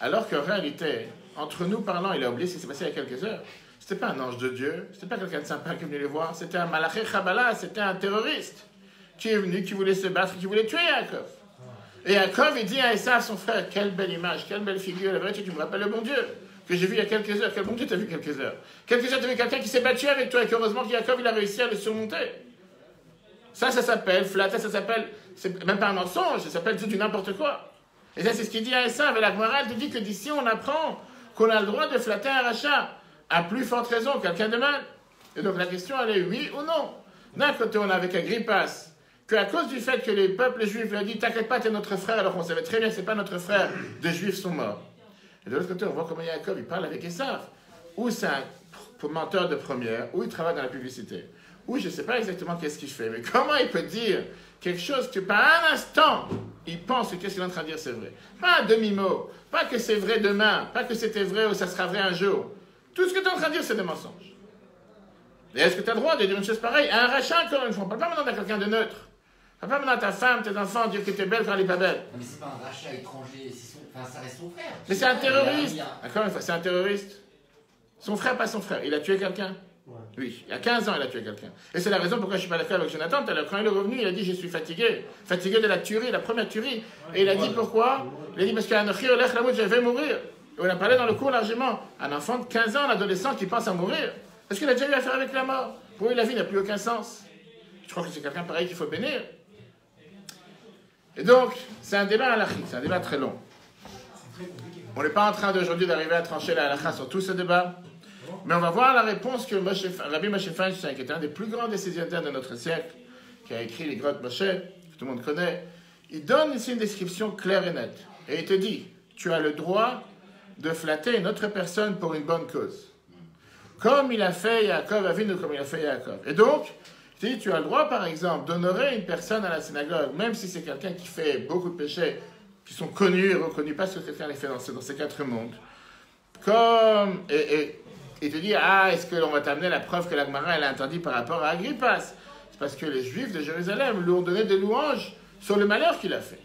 Alors qu'en réalité, entre nous parlant, il a oublié ce qui s'est passé il y a quelques heures. C'était pas un ange de Dieu, c'était pas quelqu'un de sympa qui est venu les voir, c'était un malaché Chabala, c'était un terroriste qui est venu, qui voulait se battre, qui voulait tuer Yaakov. Et Yaakov, il dit à Esav, son frère, quelle belle image, quelle belle figure, la vérité, tu me rappelles le bon Dieu que j'ai vu il y a quelques heures. Quel bon Dieu t'as vu quelques heures? Quelques heures, t'as vu quelqu'un qui s'est battu avec toi et heureusement que Yaakov, il a réussi à le surmonter. Ça s'appelle flatter, ça s'appelle, c'est même pas un mensonge, ça s'appelle du n'importe quoi. Et ça, c'est ce qu'il dit à Esav. Et la Gemara, elle te dit que d'ici, on apprend qu'on a le droit de flatter un rachat. À plus forte raison, quelqu'un de mal. Et donc la question, elle est oui ou non. D'un côté, on a avec Agrippas, qu'à cause du fait que les peuples juifs lui ont dit « T'inquiète pas, t'es notre frère », alors qu'on savait très bien que c'est pas notre frère, des juifs sont morts. Et de l'autre côté, on voit comment Yaakov, il parle avec Esav. Ou c'est un menteur de première, ou il travaille dans la publicité. Ou je ne sais pas exactement qu'est-ce qu'il fait, mais comment il peut dire quelque chose que par un instant, il pense que qu'est-ce qu'il est en train de dire c'est vrai. Pas un demi-mot, pas que c'est vrai demain, pas que c'était vrai ou ça sera vrai un jour. Tout ce que tu es en train de dire, c'est des mensonges. Et est-ce que tu as le droit de dire une chose pareille à un rachat, encore une fois? On ne parle pas maintenant de quelqu'un de neutre. On ne parle pas maintenant à ta femme, tes enfants, dire que tu es belle quand elle n'est pas belle. Non, mais c'est pas un rachat étranger, ça reste son frère. Mais c'est un terroriste. Encore une fois, c'est un terroriste. Son frère, pas son frère. Il a tué quelqu'un? Oui, il y a 15 ans, il a tué quelqu'un. Et c'est la raison pourquoi je ne suis pas d'accord avec Jonathan. Quand il est revenu, il a dit « Je suis fatigué. Fatigué de la tuerie, la première tuerie. » Et il a dit pourquoi? Il a dit « Parce qu'Anochi Olech Lamut, je vais mourir. » Et on a parlé dans le cours largement. Un enfant de 15 ans, un adolescent qui pense à mourir. Parce qu'il a déjà eu affaire avec la mort. Pour lui, la vie n'a plus aucun sens. Je crois que c'est quelqu'un pareil qu'il faut bénir. Et donc, c'est un débat halachique, c'est un débat très long. On n'est pas en train d'aujourd'hui d'arriver à trancher la halakha sur tout ce débat. Mais on va voir la réponse que Rabbi Moshe Feinstein, qui est un des plus grands décisionnaires de notre siècle, qui a écrit les grottes Moshe, que tout le monde connaît, il donne ici une description claire et nette. Et il te dit, tu as le droit de flatter une autre personne pour une bonne cause. Comme il a fait Yaakov Avinu, comme il a fait Yaakov. Et donc, il te dit, tu as le droit, par exemple, d'honorer une personne à la synagogue, même si c'est quelqu'un qui fait beaucoup de péchés, qui sont connus et reconnus, pas ce que quelqu'un les fait dans ces 4 mondes. Comme... Il te dit, est-ce qu'on va t'amener la preuve que la Gemara elle a interdit par rapport à Agrippas? C'est parce que les Juifs de Jérusalem lui ont donné des louanges sur le malheur qu'il a fait,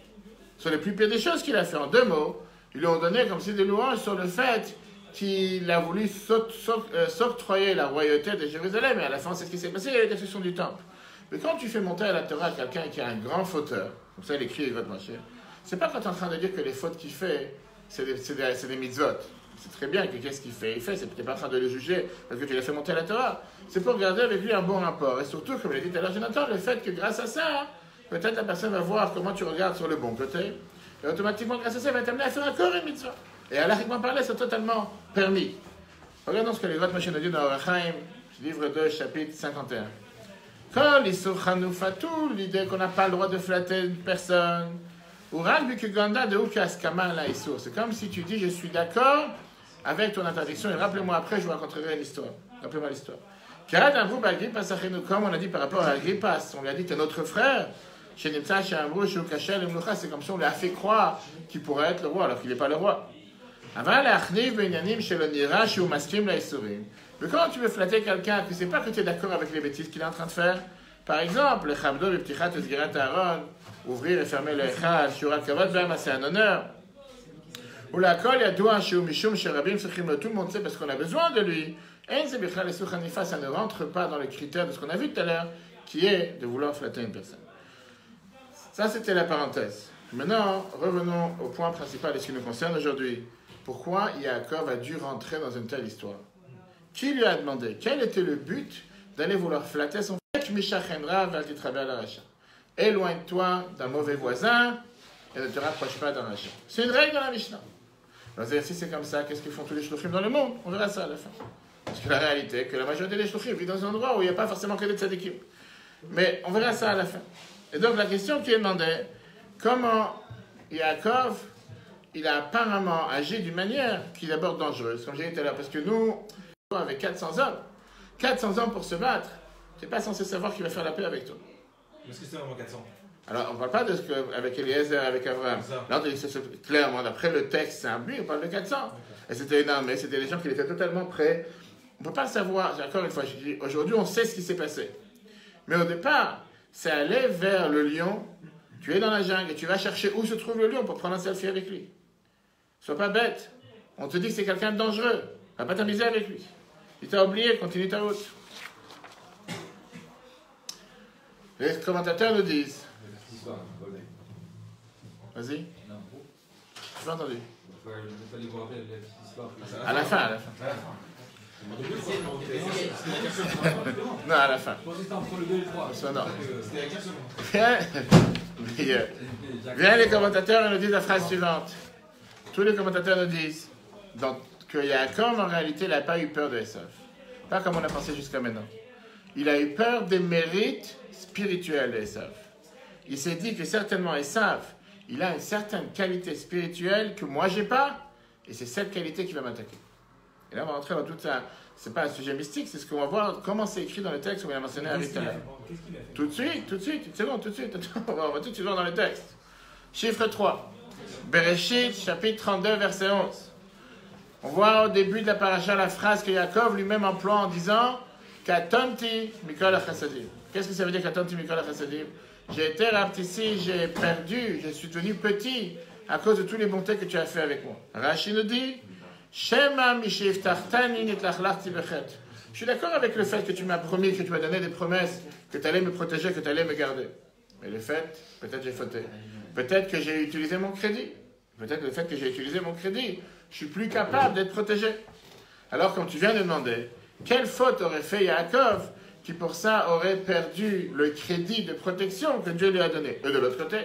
sur les plus pires des choses qu'il a fait. En 2 mots, ils lui ont donné comme si des louanges sur le fait qu'il a voulu s'octroyer la royauté de Jérusalem. Et à la fin, c'est ce qui s'est passé, il y a la destruction du temple. Mais quand tu fais monter à la Torah quelqu'un qui est un grand fauteur, comme ça il écrit votre marché, c'est pas quand tu es en train de dire que les fautes qu'il fait, c'est des mitzvot. C'est très bien que qu'est-ce qu'il fait. Tu n'es pas en train de le juger parce que tu l'as fait monter à la Torah. C'est pour garder avec lui un bon rapport. Et surtout, comme l'a dit tout à l'heure Jonathan, le fait que grâce à ça, peut-être la personne va voir comment tu regardes sur le bon côté. Et automatiquement, grâce à ça, il va t'amener à faire encore une mitzvah. Et à l'arrière parler, c'est totalement permis. Regardons ce que les Grottes Moshe nous disent dans Orachaim, livre 2, chapitre 51. Quand l'Issur Chanoufatou, l'idée qu'on n'a pas le droit de flatter une personne, ou Rag Bukuganda de Ukaskama la Issur. C'est comme si tu dis, je suis d'accord avec ton interdiction, et rappelez-moi après, je vous raconterai l'histoire. Rappelez-moi l'histoire. Comme on a dit par rapport à Agrippas, on lui a dit, t'es notre frère. C'est comme si on lui a fait croire qu'il pourrait être le roi, alors qu'il n'est pas le roi. Mais quand tu veux flatter quelqu'un, que c'est pas que tu es d'accord avec les bêtises qu'il est en train de faire, par exemple, le Chabdo, le Ptichat, le Zgirat Aaron, ouvrir et fermer le Echad, Shurat Kavod, c'est un honneur. Ou la Kol, Yadoua, Shou Mishum, Sherabim, Sechim, tout le monde sait parce qu'on a besoin de lui. Et ça ne rentre pas dans les critères de ce qu'on a vu tout à l'heure, qui est de vouloir flatter une personne. Ça, c'était la parenthèse. Maintenant, revenons au point principal de ce qui nous concerne aujourd'hui. Pourquoi Yaakov a dû rentrer dans une telle histoire? Qui lui a demandé? Quel était le but d'aller vouloir flatter son frère? Éloigne-toi d'un mauvais voisin et ne te rapproche pas d'un rachat. C'est une règle dans la Mishnah. Alors, si c'est comme ça, qu'est-ce qu'ils font tous les shluchim dans le monde? On verra ça à la fin. Parce que la réalité est que la majorité des shluchim vit dans un endroit où il n'y a pas forcément que des tzadikim. Mais on verra ça à la fin. Et donc la question qui est demandée, comment Yaakov, il a apparemment agi d'une manière qui est d'abord dangereuse, comme j'ai dit tout à l'heure, parce que nous, avec 400 hommes pour se battre, tu n'es pas censé savoir qui va faire la paix avec toi. Est-ce que c'est vraiment 400? Alors, on ne parle pas de ce qu'avec Eliezer, avec Abraham. Là, clairement, d'après le texte, c'est un but, on parle de 400. Okay. Et c'était énorme, mais c'était des gens qui étaient totalement prêts. On ne peut pas savoir, encore une fois, je dis, aujourd'hui, on sait ce qui s'est passé. Mais au départ, c'est aller vers le lion, tu es dans la jungle et tu vas chercher où se trouve le lion pour prendre un selfie avec lui. Sois pas bête. On te dit que c'est quelqu'un de dangereux. Va pas t'amuser avec lui. Il t'a oublié, continue ta route. Les commentateurs nous disent. Vas-y. Je pas entendu. À la fin. Non, à la fin. Viens les commentateurs et nous disent la phrase suivante. Tous les commentateurs nous disent que Yaakov, en réalité, il n'a pas eu peur de Esav. Pas comme on a pensé jusqu'à maintenant. Il a eu peur des mérites spirituels d'Esav. Il s'est dit que certainement Esav, il a une certaine qualité spirituelle que moi, j'ai pas, et c'est cette qualité qui va m'attaquer. Et là, on va rentrer dans tout ça. C'est pas un sujet mystique, c'est ce qu'on va voir, comment c'est écrit dans le texte, on va mentionner à Rita. Tout de suite, une seconde, tout de suite. On va tout de suite voir dans le texte. Chiffre 3. Bereshit, chapitre 32, verset 11. On voit au début de la paracha la phrase que Yaakov lui-même emploie en disant Katonti Mikol HaChasadim. Qu'est-ce que ça veut dire Katonti Mikol HaChasadim? J'ai été rapetissé, j'ai perdu, je suis devenu petit à cause de tous les bontés que tu as fait avec moi. Rashi nous dit Shema Mishiftartani Nitlachlachti Bechet. Je suis d'accord avec le fait que tu m'as promis, que tu m'as donné des promesses, que tu allais me protéger, que tu allais me garder. Mais le fait, peut-être j'ai fauté. Peut-être que j'ai utilisé mon crédit. Peut-être le fait que j'ai utilisé mon crédit. Je suis plus capable d'être protégé. Alors, quand tu viens de demander, quelle faute aurait fait Yaakov qui, pour ça, aurait perdu le crédit de protection que Dieu lui a donné? Et de l'autre côté,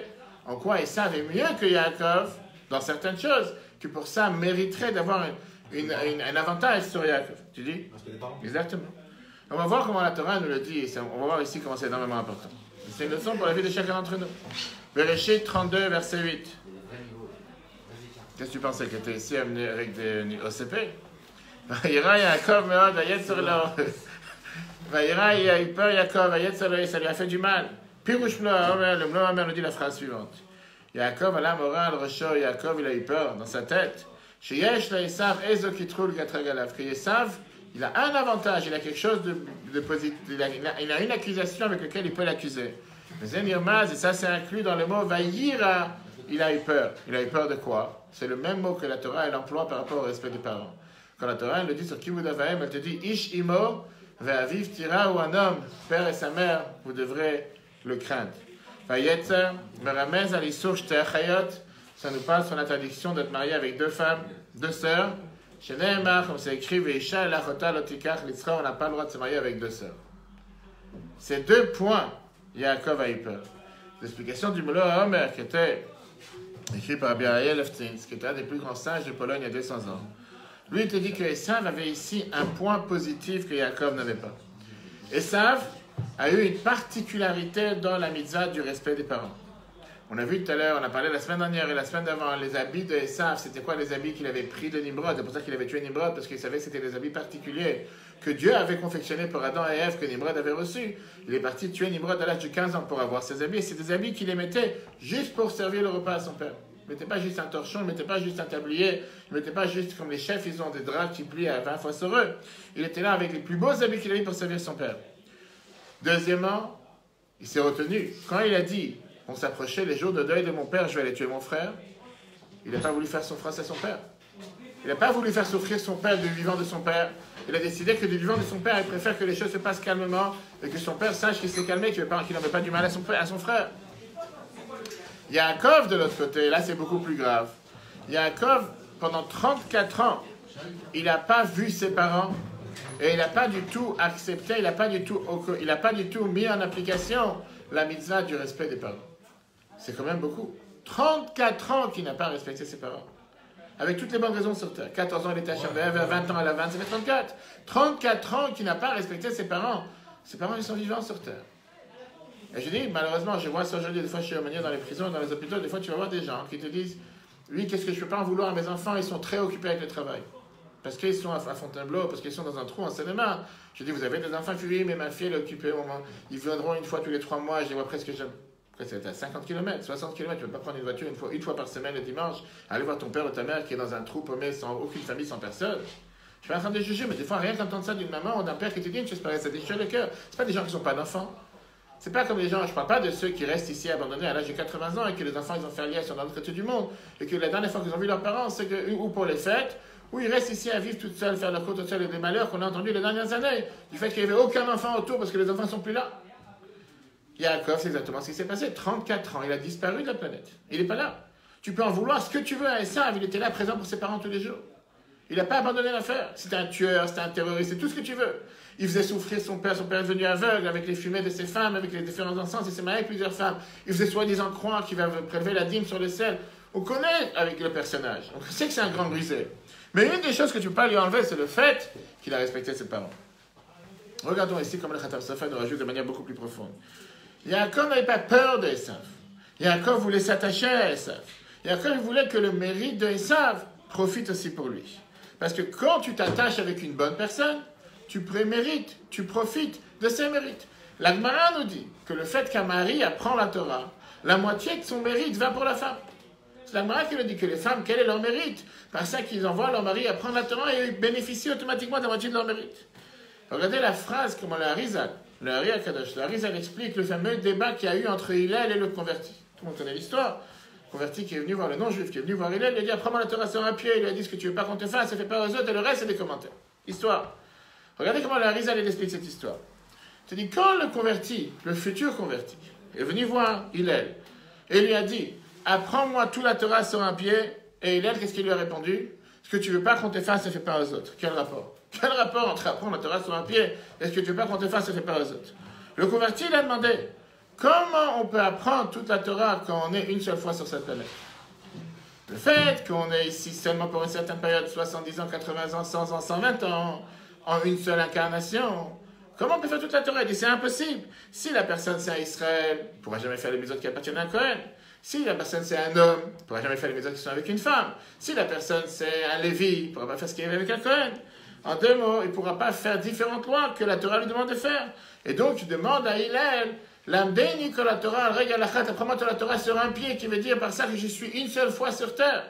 en quoi Esav est mieux que Yaakov dans certaines choses, qui pour ça mériterait d'avoir un avantage sur Yaakov? Tu dis? Parce que les parents. Exactement. On va voir comment la Torah nous le dit, et on va voir ici comment c'est énormément important. C'est une leçon pour la vie de chacun d'entre nous. Bereshit 32, verset 8. Qu'est-ce que tu pensais que tu étais ici amené avec des OCP? Vaïra Yaakov meod vayetzer lo. Vaïra, il a eu peur Yaakov vayetzer lo, ça lui a fait du mal. Pirouche mlo haomer, le mlo haomer nous dit la phrase suivante. Yaakov ala moral rosho, Yaakov il a eu peur dans sa tête. Sheyesh la Esav ezo kitrul gatragalav. Que Esav, il a un avantage, il a quelque chose de positif, il a une accusation avec laquelle il peut l'accuser. Mais Zenirmaz, et ça c'est inclus dans le mot Vaïra, il a eu peur. Il a eu peur de quoi? C'est le même mot que la Torah elle emploie par rapport au respect des parents. Quand la Torah elle le dit sur Kibud Avaim, elle te dit Ish imo ve'aviv tira, ou un homme, père et sa mère, vous devrez le craindre. Vayetzer meramez al isur shte achayot, ça nous parle sur l'interdiction d'être marié avec deux femmes, deux sœurs. Chez Nehemar, comme c'est écrit, Veisha elachota lotikach litzra, on n'a pas le droit de se marier avec deux sœurs. Ces deux points, Yaakov a eu peur. L'explication du Molo Homer, qui était écrit par Abiyael Leftins, qui était un des plus grands sages de Pologne il y a 200 ans. Lui, il te dit que Esav avait ici un point positif que Yaakov n'avait pas. Esav a eu une particularité dans la mitzvah du respect des parents. On a vu tout à l'heure, on a parlé la semaine dernière et la semaine d'avant, les habits de Esav, c'était quoi les habits qu'il avait pris de Nimrod? C'est pour ça qu'il avait tué Nimrod, parce qu'il savait que c'était des habits particuliers que Dieu avait confectionnés pour Adam et Ève, que Nimrod avait reçus. Il est parti tuer Nimrod à l'âge de 15 ans pour avoir ces habits. Et c'est des habits qu'il les mettait juste pour servir le repas à son père. Il ne mettait pas juste un torchon, il ne mettait pas juste un tablier, il ne mettait pas juste comme les chefs, ils ont des draps qui plient à 20 fois sur eux. Il était là avec les plus beaux habits qu'il avait pour servir son père. Deuxièmement, il s'est retenu. Quand il a dit, on s'approchait les jours de deuil de mon père, je vais aller tuer mon frère, il n'a pas voulu faire souffrance à son père. Il n'a pas voulu faire souffrir son père du vivant de son père. Il a décidé que du vivant de son père, il préfère que les choses se passent calmement et que son père sache qu'il s'est calmé, qu'il n'en veut pas du mal à son frère. Yaakov, de l'autre côté, là c'est beaucoup plus grave. Yaakov, pendant 34 ans, il n'a pas vu ses parents et il n'a pas du tout accepté, il n'a pas du tout mis en application la mitzvah du respect des parents. C'est quand même beaucoup. 34 ans qu'il n'a pas respecté ses parents. Avec toutes les bonnes raisons sur terre. 14 ans, il était à Shabbat, 20 ans à la 20, ça fait 34. 34 ans qu'il n'a pas respecté ses parents. Ses parents, ils sont vivants sur terre. Et je dis, malheureusement, je vois ça aujourd'hui, des fois je suis amené dans les prisons, dans les hôpitaux, des fois tu vas voir des gens qui te disent, oui, qu'est-ce que je ne peux pas en vouloir à mes enfants, ils sont très occupés avec le travail. Parce qu'ils sont à Fontainebleau, parce qu'ils sont dans un trou en Seine-et-Marne. Je dis, vous avez des enfants? Oui, mais ma fille, elle est occupée au moment. Ils viendront une fois tous les 3 mois, je les vois presque jamais. Après, c'est à 50 km, 60 km, tu ne peux pas prendre une voiture une fois par semaine le dimanche, aller voir ton père ou ta mère qui est dans un trou paumé, sans aucune famille, sans personne. Je suis pas en train de juger, mais des fois, rien qu'entendre ça d'une maman ou d'un père qui te dit une chose pareille, ça déchire le cœur. C'est pas des gens qui sont pas d'enfants. C'est pas comme les gens, je parle pas de ceux qui restent ici abandonnés à l'âge de 80 ans et que les enfants, ils ont fait lier sur l'autre côté du monde, et que la dernière fois qu'ils ont vu leurs parents, c'est que, ou pour les fêtes, ou ils restent ici à vivre tout seuls, faire leur cours tout seuls et des malheurs qu'on a entendus les dernières années, du fait qu'il n'y avait aucun enfant autour parce que les enfants sont plus là. Yaakov, c'est exactement ce qui s'est passé. 34 ans, il a disparu de la planète. Il n'est pas là. Tu peux en vouloir ce que tu veux à Esav, il était là présent pour ses parents tous les jours. Il n'a pas abandonné l'affaire. C'était un tueur, c'était un terroriste, c'est tout ce que tu veux. Il faisait souffrir son père est devenu aveugle avec les fumées de ses femmes, avec les différents encens, il s'est marié avec plusieurs femmes. Il faisait soi-disant croire qu'il va prélever la dîme sur le sel. On connaît avec le personnage. On sait que c'est un grand brisé. Mais une des choses que tu ne peux pas lui enlever, c'est le fait qu'il a respecté ses parents. Regardons ici comme le Khatam Sofer nous rajoute de manière beaucoup plus profonde. Yaakov n'avait pas peur de Esav. Yaakov voulait s'attacher à Esav. Yaakov voulait que le mérite de Esav profite aussi pour lui. Parce que quand tu t'attaches avec une bonne personne, tu prémérites, tu profites de ses mérites. La Gemara nous dit que le fait qu'un mari apprend la Torah, la moitié de son mérite va pour la femme. C'est la Gemara qui nous dit que les femmes, quel est leur mérite? Par ça qu'ils envoient leur mari apprendre la Torah et ils bénéficient automatiquement de la moitié de leur mérite. Regardez la phrase comment le Harizal, le Hari Akadosh, le Harizal explique le fameux débat qu'il y a eu entre Hillel et le converti. Tout le monde connaît l'histoire. Le converti qui est venu voir le non-juif, qui est venu voir Hillel, il lui a dit apprends-moi la Torah sur un pied, il lui a dit ce que tu veux pas qu'on te fasse, ça fait pas aux autres, et le reste c'est des commentaires. Histoire. Regardez comment le Harizal il explique cette histoire. Il dit quand le converti, le futur converti, est venu voir Hillel et lui a dit apprends-moi toute la Torah sur un pied, et Hillel qu'est-ce qu'il lui a répondu? Ce que tu veux pas qu'on te fasse, ça fait pas aux autres. Quel rapport? Quel rapport entre apprendre la Torah sur un pied et ce que tu veux pas qu'on te fasse, ça fait pas aux autres? Le converti il a demandé comment on peut apprendre toute la Torah quand on est une seule fois sur cette planète? Le fait qu'on est ici seulement pour une certaine période, 70 ans, 80 ans, 100 ans, 120 ans, en une seule incarnation, comment on peut faire toute la Torah? Il dit c'est impossible. Si la personne c'est un Israël, il ne pourra jamais faire les mitzvot qui appartiennent à un Kohen. Si la personne c'est un homme, il ne pourra jamais faire les mitzvot qui sont avec une femme. Si la personne c'est un Lévi, il ne pourra pas faire ce qu'il y avait avec un Kohen. En deux mots, il ne pourra pas faire différentes lois que la Torah lui demande de faire. Et donc tu demandes à Hillel, l'amdéni que la Torah, regalachat, apprends-moi la Torah sur un pied, qui veut dire par ça que je suis une seule fois sur terre.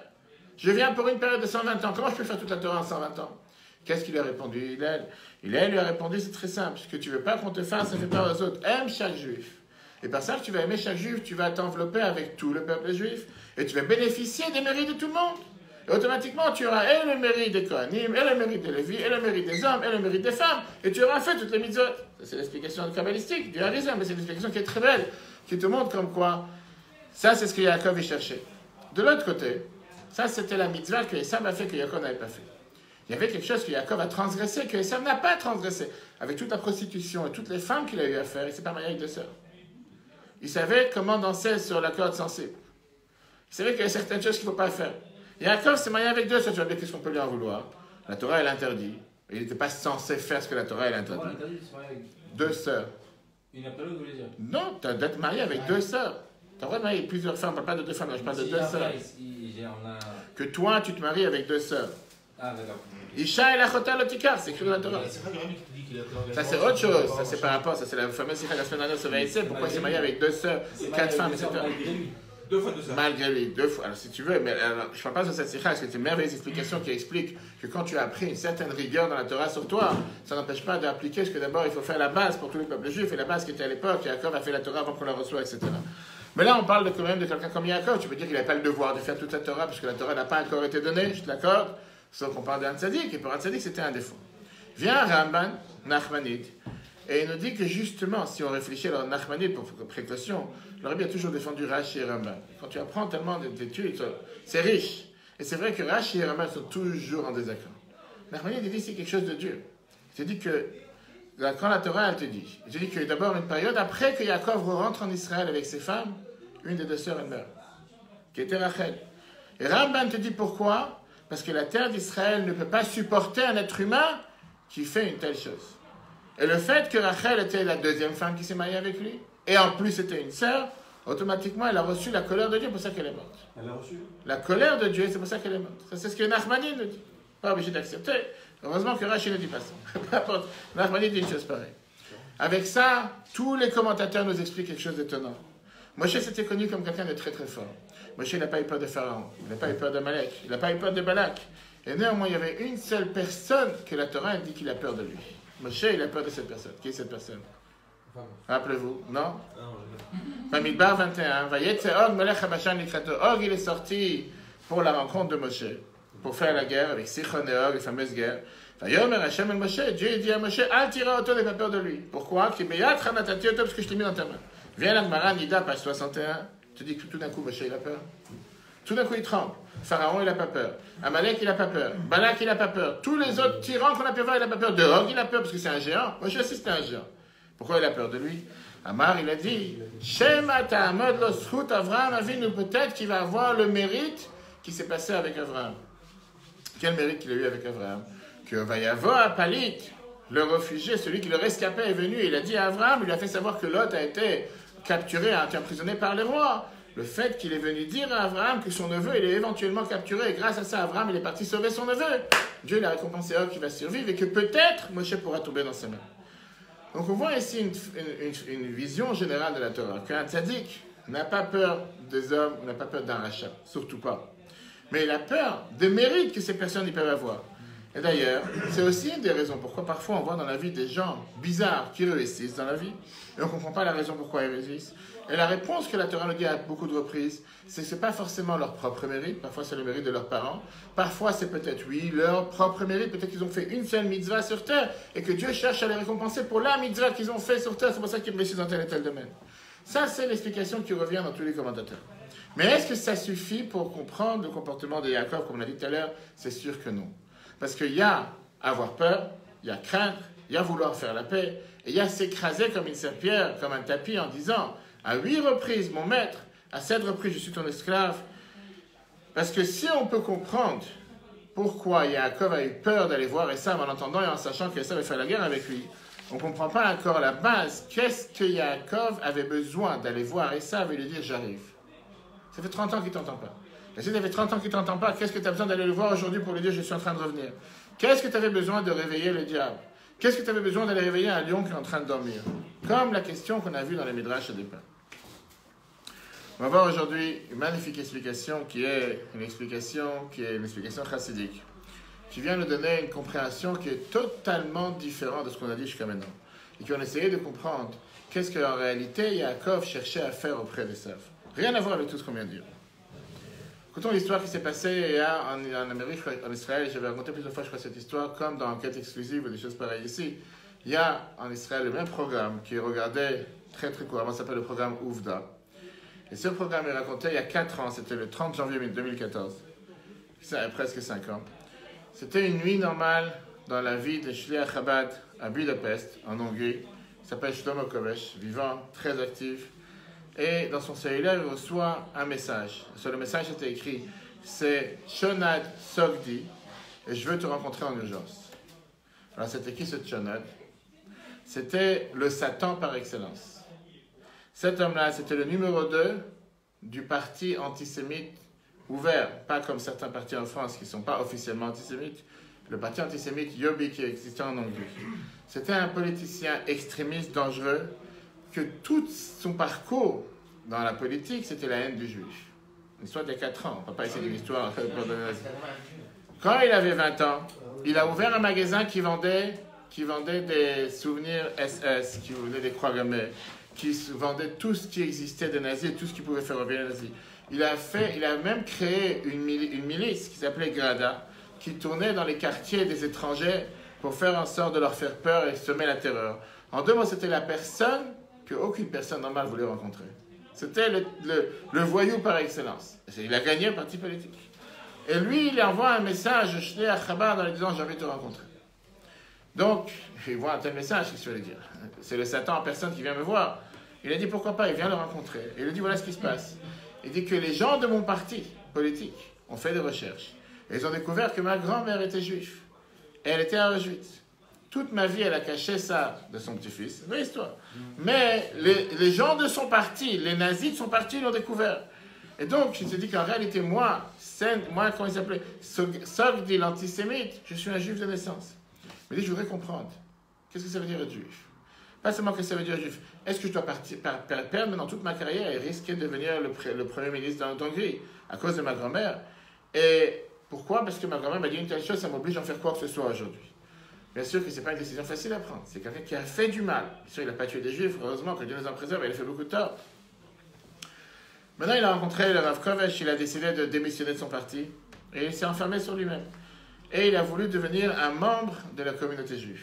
Je viens pour une période de 120 ans. Comment je peux faire toute la Torah en 120 ans? Qu'est-ce qu'il lui a répondu, Hillel? Hillel lui a répondu, c'est très simple. Ce que tu ne veux pas qu'on te fasse, ça fait pas aux autres. Aime chaque juif. Et par ça que tu vas aimer chaque juif, tu vas t'envelopper avec tout le peuple juif. Et tu vas bénéficier des mérites de tout le monde. Et automatiquement, tu auras et le mérite des Kohanim, et le mérite des Lévi, et le mérite des hommes, et le mérite des femmes. Et tu auras fait toutes les mitzvot. Ça, c'est l'explication kabbalistique du Harizal, mais c'est une explication qui est très belle, qui te montre comme quoi, ça, c'est ce que Yaakov y cherchait. De l'autre côté, ça, c'était la mitzvah que Esav a fait, que Yaakov n'avait pas fait. Il y avait quelque chose que Yaakov a transgressé, que Esav n'a pas transgressé. Avec toute la prostitution et toutes les femmes qu'il a eu à faire, il ne s'est pas marié avec deux sœurs. Il savait comment danser sur la corde sensible. Il savait qu'il y a certaines choses qu'il ne faut pas faire. Yaakov s'est marié avec deux sœurs. Tu vas me dire qu'est-ce qu'on peut lui en vouloir? La Torah, elle interdit. Il n'était pas censé faire ce que la Torah, elle interdit. Deux sœurs. Une après l'autre, vous voulez dire? Non, tu as d'être marié avec deux sœurs. Tu as le droit de marier avec plusieurs femmes. Je ne parle pas de deux femmes, je parle de deux sœurs. Que toi, tu te maries avec deux sœurs. Ah, d'accord. Isha et la chota lotikar, c'est écrit dans la Torah. C'est pas Jérémie qui te dit qu'il a. Ça, c'est autre chose. Ça, c'est par rapport. Ça, c'est la fameuse sikha de la semaine dernière sur Vaïsé. Pourquoi il s'est marié avec deux sœurs, quatre femmes, etc. Deux fois deux sœurs. Malgré lui, deux fois. Alors, si tu veux, mais alors, je ne parle pas de cette sikha, parce que c'est une merveilleuse explication qui explique que quand tu as appris une certaine rigueur dans la Torah sur toi, ça n'empêche pas d'appliquer ce que d'abord il faut faire la base pour tous les peuples juifs, et la base qui était à l'époque, Yaakov a fait la Torah avant qu'on la reçoive, etc. Mais là, on parle quand même de quelqu'un comme Yaakov. Tu peux dire qu'il n'avait pas le devoir de faire toute la Torah, parce que la Torah n'a pas encore été donnée, je te l'accorde. Sauf qu'on parle d'un tzaddik, et pour un tzaddik, c'était un défaut. Vient Ramban, Nachmanide, et il nous dit que justement, si on réfléchit à Nachmanide pour précaution, le Rabbi a toujours défendu Rashi et Ramban. Quand tu apprends tellement d'études, c'est riche. Et c'est vrai que Rashi et Ramban sont toujours en désaccord. Nachmanide, il dit c'est quelque chose de dur. Il te dit que, quand la Torah, elle te dit que d'abord, une période après que Yaakov rentre en Israël avec ses femmes, une des deux sœurs, elle meurt, qui était Rachel. Et Ramban te dit pourquoi? Parce que la terre d'Israël ne peut pas supporter un être humain qui fait une telle chose. Et le fait que Rachel était la deuxième femme qui s'est mariée avec lui, et en plus c'était une sœur, automatiquement elle a reçu la colère de Dieu, c'est pour ça qu'elle est morte. Elle a reçu. La colère de Dieu, c'est pour ça qu'elle est morte. Ça, c'est ce que Nachmanide nous dit. Pas obligé d'accepter. Heureusement que Rachel ne dit pas ça. Peu importe. Nachmanide dit une chose pareille. Avec ça, tous les commentateurs nous expliquent quelque chose d'étonnant. Moshe s'était connu comme quelqu'un de très très fort. Moshe n'a pas eu peur de Pharaon, il n'a pas eu peur de Malek, il n'a pas eu peur de Balak. Et néanmoins, il y avait une seule personne que la Torah dit qu'il a peur de lui. Moshe, il a peur de cette personne. Qui est cette personne? Rappelez-vous, non? Bamidbar 21. Vayetze Og melech habashan likrato. Og, il est sorti pour la rencontre de Moshe, pour faire la guerre avec Sichon et Og, les fameuses guerres. Vayomer Hashem el Moshe. Dieu dit à Moshe, Al tira auto, n'aie pas peur de lui. Pourquoi? Parce que je t'ai mis dans ta main. Viens la Gemara, Nida, page 61. Tu dis que tout d'un coup, Moshe, il a peur. Tout d'un coup, il tremble. Pharaon, il n'a pas peur. Amalek, il n'a pas peur. Balak, il n'a pas peur. Tous les autres tyrans qu'on a pu voir, il n'a pas peur. De Og, il a peur parce que c'est un géant. Moshe aussi, c'était un géant. Pourquoi il a peur de lui? Amar, il a dit, Shema ta'amod lo zchut Avraham Avinu, peut-être qu'il va avoir le mérite qui s'est passé avec Avraham. Quel mérite qu'il a eu avec Avraham? Que Vayavo à Palit, le réfugié, celui qui le rescapait, est venu, il a dit à Avraham, il lui a fait savoir que Lot a été capturé, a été emprisonné par les rois. Le fait qu'il est venu dire à Avraham que son neveu, il est éventuellement capturé, et grâce à ça, Avraham, il est parti sauver son neveu. Dieu l'a récompensé à qui va survivre, et que peut-être Moshe pourra tomber dans ses mains. Donc on voit ici une vision générale de la Torah, qu'un tzaddik n'a pas peur des hommes, n'a pas peur d'un rachat, surtout pas. Mais il a peur des mérites que ces personnes y peuvent avoir. Et d'ailleurs, c'est aussi une des raisons pourquoi parfois on voit dans la vie des gens bizarres qui réussissent dans la vie, et on ne comprend pas la raison pourquoi ils réussissent. Et la réponse que la Torah nous dit à beaucoup de reprises, c'est que ce n'est pas forcément leur propre mérite, parfois c'est le mérite de leurs parents, parfois c'est peut-être, oui, leur propre mérite, peut-être qu'ils ont fait une seule mitzvah sur terre, et que Dieu cherche à les récompenser pour la mitzvah qu'ils ont fait sur terre, c'est pour ça qu'ils réussissent dans tel et tel domaine. Ça, c'est l'explication qui revient dans tous les commentateurs. Mais est-ce que ça suffit pour comprendre le comportement de Yaakov, comme on l'a dit tout à l'heure? C'est sûr que non. Parce qu'il y a avoir peur, il y a craindre, il y a vouloir faire la paix, et il y a s'écraser comme une serpillère, comme un tapis, en disant à 8 reprises, mon maître, à 7 reprises, je suis ton esclave. Parce que si on peut comprendre pourquoi Yaakov a eu peur d'aller voir Esav en entendant et en sachant qu'Esav allait faire la guerre avec lui, on ne comprend pas encore la base. Qu'est-ce que Yaakov avait besoin d'aller voir Esav et lui dire j'arrive? Ça fait 30 ans qu'il ne t'entend pas. Et si ça fait 30 ans qu'il ne t'entend pas, qu'est-ce que tu as besoin d'aller le voir aujourd'hui pour lui dire je suis en train de revenir? Qu'est-ce que tu avais besoin de réveiller le diable? Qu'est-ce que tu avais besoin d'aller réveiller un lion qui est en train de dormir? Comme la question qu'on a vue dans les Midrash au départ. On va voir aujourd'hui une magnifique explication qui est une explication chassidique, qui vient nous donner une compréhension qui est totalement différente de ce qu'on a dit jusqu'à maintenant. Et qui va essayer de comprendre qu'est-ce qu'en réalité Yaakov cherchait à faire auprès d'Esav. Rien à voir avec tout ce qu'on vient de dire. Écoutons l'histoire qui s'est passée en Amérique, en Israël. J'avais raconté plusieurs fois, je crois, cette histoire, comme dans Enquête exclusive ou des choses pareilles ici. Il y a en Israël le même programme qui est regardé très très couramment, ça s'appelle le programme Ouvda. Et ce programme est raconté il y a 4 ans, c'était le 30 janvier 2014, ça a presque 5 ans. C'était une nuit normale dans la vie de Shliach Chabad à Budapest, en Hongrie. Il s'appelle Shlomo Kovesh, vivant, très actif. Et dans son cellulaire, il reçoit un message. Sur le message, c'était écrit « C'est Shonad Sogdi, et je veux te rencontrer en urgence. » Alors, c'était qui ce Shonad? C'était le Satan par excellence. Cet homme-là, c'était le numéro 2 du parti antisémite ouvert, pas comme certains partis en France qui ne sont pas officiellement antisémites. Le parti antisémite Yobi qui existait en Hongrie. C'était un politicien extrémiste, dangereux, que tout son parcours dans la politique, c'était la haine du juif. L'histoire d'il y a 4 ans, on ne va pas essayer de l'histoire. Quand il avait 20 ans, il a ouvert un magasin qui vendait des souvenirs SS, qui vendait des croix gammées, qui vendait tout ce qui existait des nazis et tout ce qui pouvait faire revenir les nazis. Il a même créé une milice qui s'appelait Grada, qui tournait dans les quartiers des étrangers pour faire en sorte de leur faire peur et semer la terreur. En 2 mots, c'était la personne qu'aucune personne normale voulait rencontrer. C'était le voyou par excellence. Il a gagné un parti politique. Et lui, il envoie un message à Shliach Chabad en lui disant « j'ai envie de te rencontrer ». Donc, il voit un tel message, qu'est-ce que je veux dire? C'est le Satan en personne qui vient me voir. Il a dit pourquoi pas, il vient le rencontrer. Et il lui dit voilà ce qui se passe. Il dit que les gens de mon parti politique ont fait des recherches. Et ils ont découvert que ma grand-mère était juive. Et elle était arrogite. Toute ma vie, elle a caché ça de son petit-fils. Vraie histoire. Mais les gens de son parti, les nazis de son parti l'ont découvert. Et donc, il se dit qu'en réalité, moi, comment il s'appelait? Sogdi, l'antisémite, je suis un juif de naissance. Mais il dit, je voudrais comprendre. Qu'est-ce que ça veut dire être juif? Pas seulement que ça veut dire juif. Est-ce que je dois perdre maintenant toute ma carrière et risquer de devenir le premier ministre d'Hongrie à cause de ma grand-mère? Et pourquoi? Parce que ma grand-mère m'a dit une telle chose, ça m'oblige à en faire quoi que ce soit aujourd'hui. Bien sûr que ce n'est pas une décision facile à prendre. C'est quelqu'un qui a fait du mal. Bien sûr, il n'a pas tué des juifs, heureusement que Dieu nous en préserve, il a fait beaucoup de tort. Maintenant, il a rencontré le Rav Kovesh, il a décidé de démissionner de son parti et il s'est enfermé sur lui-même. Et il a voulu devenir un membre de la communauté juive.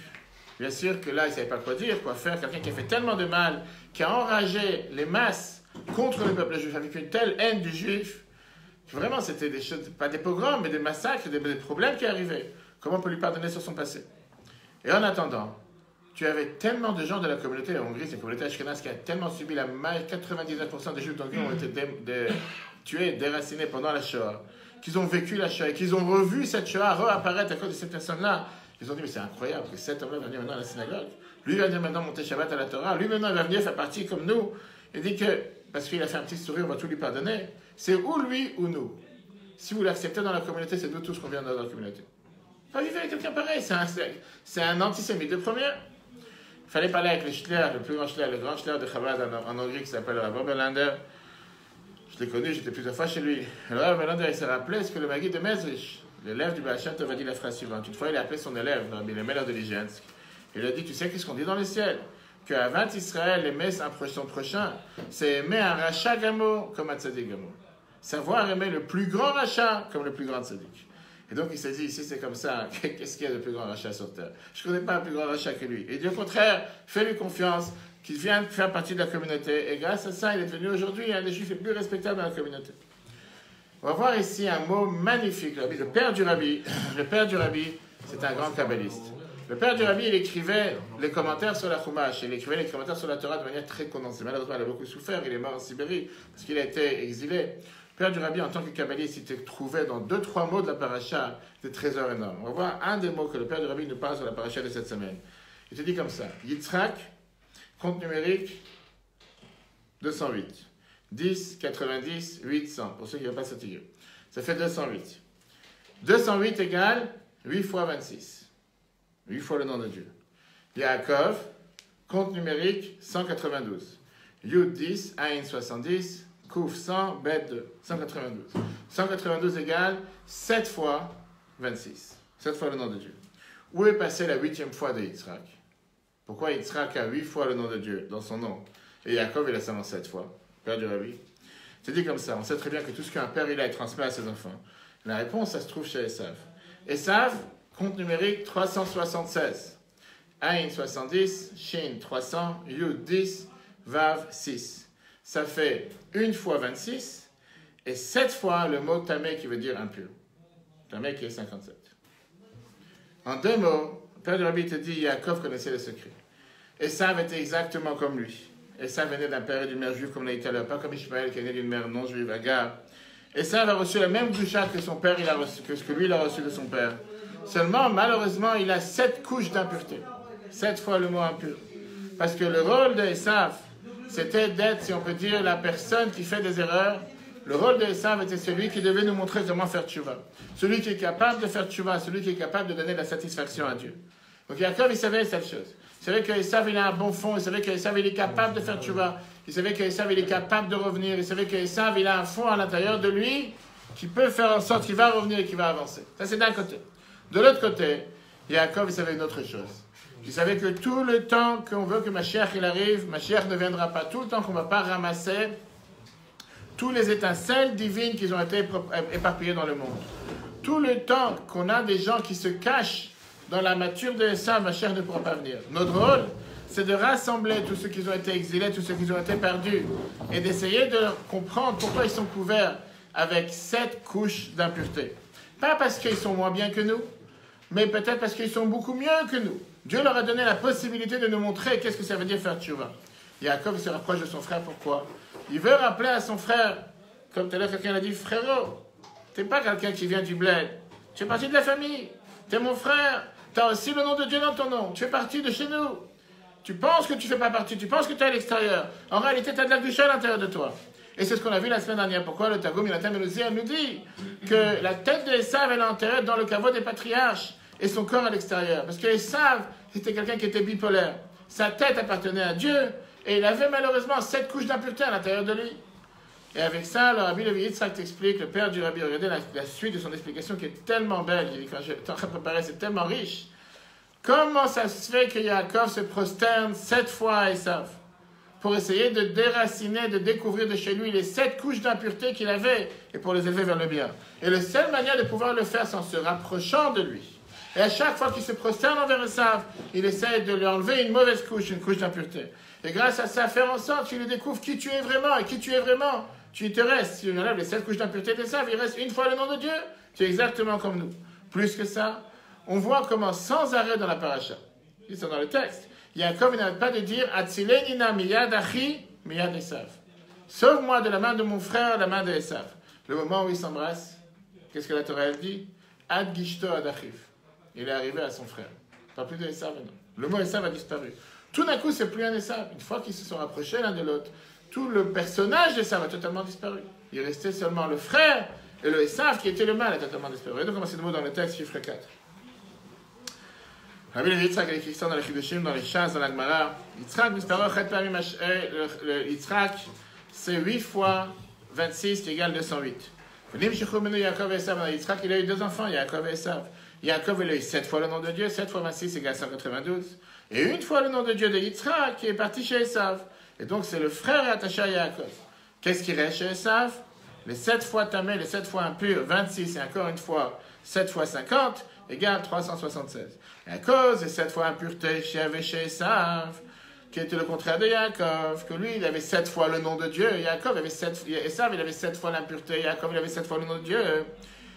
Bien sûr que là, il ne savait pas quoi dire, quoi faire. Quelqu'un qui a fait tellement de mal, qui a enragé les masses contre le peuple juif, avec une telle haine du juif, que vraiment c'était des choses, pas des pogroms, mais des massacres, des problèmes qui arrivaient. Comment on peut lui pardonner sur son passé? Et en attendant, tu avais tellement de gens de la communauté en Hongrie, c'est une communauté ashkénaze qui a tellement subi la mal, 99% des juifs d'Hongrie ont été tués, déracinés pendant la Shoah, qu'ils ont vécu la Shoah et qu'ils ont revu cette Shoah réapparaître à cause de cette personne-là. Ils ont dit, mais c'est incroyable que cet homme-là va venir maintenant à la synagogue. Lui va venir maintenant monter Shabbat à la Torah. Lui maintenant il va venir faire partie comme nous. Il dit que, parce qu'il a fait un petit sourire, on va tout lui pardonner. C'est ou lui ou nous. Si vous l'acceptez dans la communauté, c'est nous tous qu'on vient dans la communauté. Pas vivre avec quelqu'un pareil, c'est un antisémite de première. Il fallait parler avec le Schler, le plus grand Schler, le grand Schler de Chabad en Hongrie qui s'appelle Rav Oberlander. Je l'ai connu, j'étais plusieurs fois chez lui. Le Rav Oberlander, il s'est rappelé ce que le Maguide de Mezrich, l'élève du Baal Shem Tov, a dit la phrase suivante. Une fois, il a appelé son élève, le Meller de Ligensk. Il lui a dit, tu sais qu'est-ce qu'on dit dans le ciel? Qu'avant Israël, aimer son prochain, c'est aimer un rachat gamo comme un tzadik gamo. Savoir aimer le plus grand rachat comme le plus grand tzadik. Et donc il s'est dit, ici c'est comme ça, qu'est-ce qu'il y a de plus grand rachat sur terre? Je ne connais pas un plus grand rachat que lui. Et dit au contraire, fais-lui confiance, qu'il vienne faire partie de la communauté. Et grâce à ça, il est devenu aujourd'hui un des juifs les plus respectables dans la communauté. On va voir ici un mot magnifique. Le père du rabbi, c'est un grand kabbaliste. Le père du rabbi, il écrivait les commentaires sur la Chumash, il écrivait les commentaires sur la Torah de manière très condensée. Malheureusement, il a beaucoup souffert, il est mort en Sibérie, parce qu'il a été exilé. Le père du rabbi, en tant que kabbaliste, il trouvait dans 2-3 mots de la paracha des trésors énormes. On va voir un des mots que le père du rabbi nous parle sur la paracha de cette semaine. Il te dit comme ça, Yitzhak, compte numérique, 208. 10, 90, 800, pour ceux qui ne veulent pas s'attirer. Ça fait 208. 208 égale 8 fois 26. 8 fois le nom de Dieu. Yaakov, compte numérique, 192. Yud 10, Aïn 70, Kouf 100, Bet 2, 192. 192 égale 7 fois 26. 7 fois le nom de Dieu. Où est passée la 8e fois de Yitzhak? Pourquoi Yitzhak a 8 fois le nom de Dieu dans son nom? Et Yaakov, il a seulement 7 fois. Père du rabbi. C'est dit comme ça. On sait très bien que tout ce qu'un père il a, il transmet à ses enfants. La réponse, ça se trouve chez Esav. Esav, compte numérique 376. Aïn 70, Shin 300, Yud 10, Vav 6. Ça fait 1 fois 26 et 7 fois le mot Tamé qui veut dire impur. Tamé qui est 57. En 2 mots, le père du rabbi te dit Yaakov connaissait le secret. Esav était exactement comme lui. Esav venait d'un père et d'une mère juive comme on l'a dit tout à l'heure, pas comme Ishmaël qui est né d'une mère non juive, Agar. Esav a reçu la même doucha que son père, que ce que lui il a reçu de son père. Seulement, malheureusement, il a 7 couches d'impureté. 7 fois le mot impur. Parce que le rôle d'Esav, c'était d'être, si on peut dire, la personne qui fait des erreurs. Le rôle d'Esav était celui qui devait nous montrer comment faire tchouva. Celui qui est capable de faire tchouva, celui qui est capable de donner la satisfaction à Dieu. Donc Yaakov, il savait cette chose. Il savait qu'Esav, il a un bon fond. Il savait qu'Esav, il est capable de faire tchouva. Il savait qu'Esav, il est capable de revenir. Il savait qu'Esav, il a un fond à l'intérieur de lui qui peut faire en sorte qu'il va revenir et qu'il va avancer. Ça, c'est d'un côté. De l'autre côté, Yaakov, il savait une autre chose. Il savait que tout le temps qu'on veut que Mashiach il arrive, Mashiach ne viendra pas. Tout le temps qu'on ne va pas ramasser tous les étincelles divines qui ont été éparpillées dans le monde. Tout le temps qu'on a des gens qui se cachent dans la mature de Esav, Mashiach ne pourra pas venir. Notre rôle, c'est de rassembler tous ceux qui ont été exilés, tous ceux qui ont été perdus, et d'essayer de comprendre pourquoi ils sont couverts avec 7 couches d'impureté. Pas parce qu'ils sont moins bien que nous, mais peut-être parce qu'ils sont beaucoup mieux que nous. Dieu leur a donné la possibilité de nous montrer qu'est-ce que ça veut dire faire tchouva. Yaakov se rapproche de son frère, pourquoi? Il veut rappeler à son frère, comme tout à l'heure quelqu'un l'a dit, frérot, t'es pas quelqu'un qui vient du bled, tu fais partie de la famille, t'es mon frère, t'as aussi le nom de Dieu dans ton nom, tu fais partie de chez nous. Tu penses que tu fais pas partie, tu penses que tu es à l'extérieur. En réalité, tu as de la douche à l'intérieur de toi. Et c'est ce qu'on a vu la semaine dernière. Pourquoi le Targum Yonatan Meluziel nous dit que la tête de Esav est enterrée dans le caveau des patriarches et son corps à l'extérieur. Parce que Esav, c'était quelqu'un qui était bipolaire. Sa tête appartenait à Dieu et il avait malheureusement 7 couches d'impureté à l'intérieur de lui. Et avec ça, le Rabbi Levi Yitzhak t'explique, le père du Rabbi, regardez la suite de son explication qui est tellement belle. Il dit, quand j'étais en train de préparer, c'est tellement riche. Comment ça se fait que Yaakov se prosterne 7 fois à Esav pour essayer de déraciner, de découvrir de chez lui les 7 couches d'impureté qu'il avait et pour les élever vers le bien. Et la seule manière de pouvoir le faire, c'est en se rapprochant de lui. Et à chaque fois qu'il se prosterne envers Esav, il essaie de lui enlever une mauvaise couche, une couche d'impureté. Et grâce à ça, faire en sorte qu'il découvre qui tu es vraiment et qui tu es vraiment. Tu te restes, si on enlève les 7 couches d'impureté d'Esav, il reste une fois le nom de Dieu. Tu es exactement comme nous. Plus que ça, on voit comment sans arrêt dans la paracha, c'est dans le texte, Yaakov n'arrête pas de dire Atzilenina miyad achi miyad Esav. Sauve-moi de la main de mon frère, de la main de Esav. Le moment où ils s'embrassent, qu'est-ce que la Torah elle dit? Ad gishto ad achiv. Il est arrivé à son frère. Pas plus de Esav maintenant. Le mot Esav a disparu. Tout d'un coup, c'est plus un Esav. Une fois qu'ils se sont rapprochés l'un de l'autre, tout le personnage d'Esav a totalement disparu. Il restait seulement le frère et le Esav qui était le mal a totalement disparu. Et donc, comment c'est le mot dans le texte, chiffre 4. Rabbi Levi Yitzhak, il écrit ça dans les Chidushim, dans les Chas, dans la Gemara. Yitzhak, Yitzhak, c'est 8 fois 26 qui égale 208. Yitzhak, il a eu 2 enfants, Yaakov et Esav. Yaakov, il a eu 7 fois le nom de Dieu, 7 fois 26 égale 192. Et une fois le nom de Dieu de Yitzhak qui est parti chez Esav. Et donc, c'est le frère attaché à Yaakov. Qu'est-ce qui reste chez Esav? Les 7 fois tamé, les 7 fois impurs, 26 et encore une fois 7 fois 50 égale 376. Et à cause des 7 fois impureté chez Esav, qui était le contraire de Yaakov, que lui, il avait 7 fois le nom de Dieu, Esav, il avait 7 fois l'impureté, Yaakov, il avait 7 fois le nom de Dieu.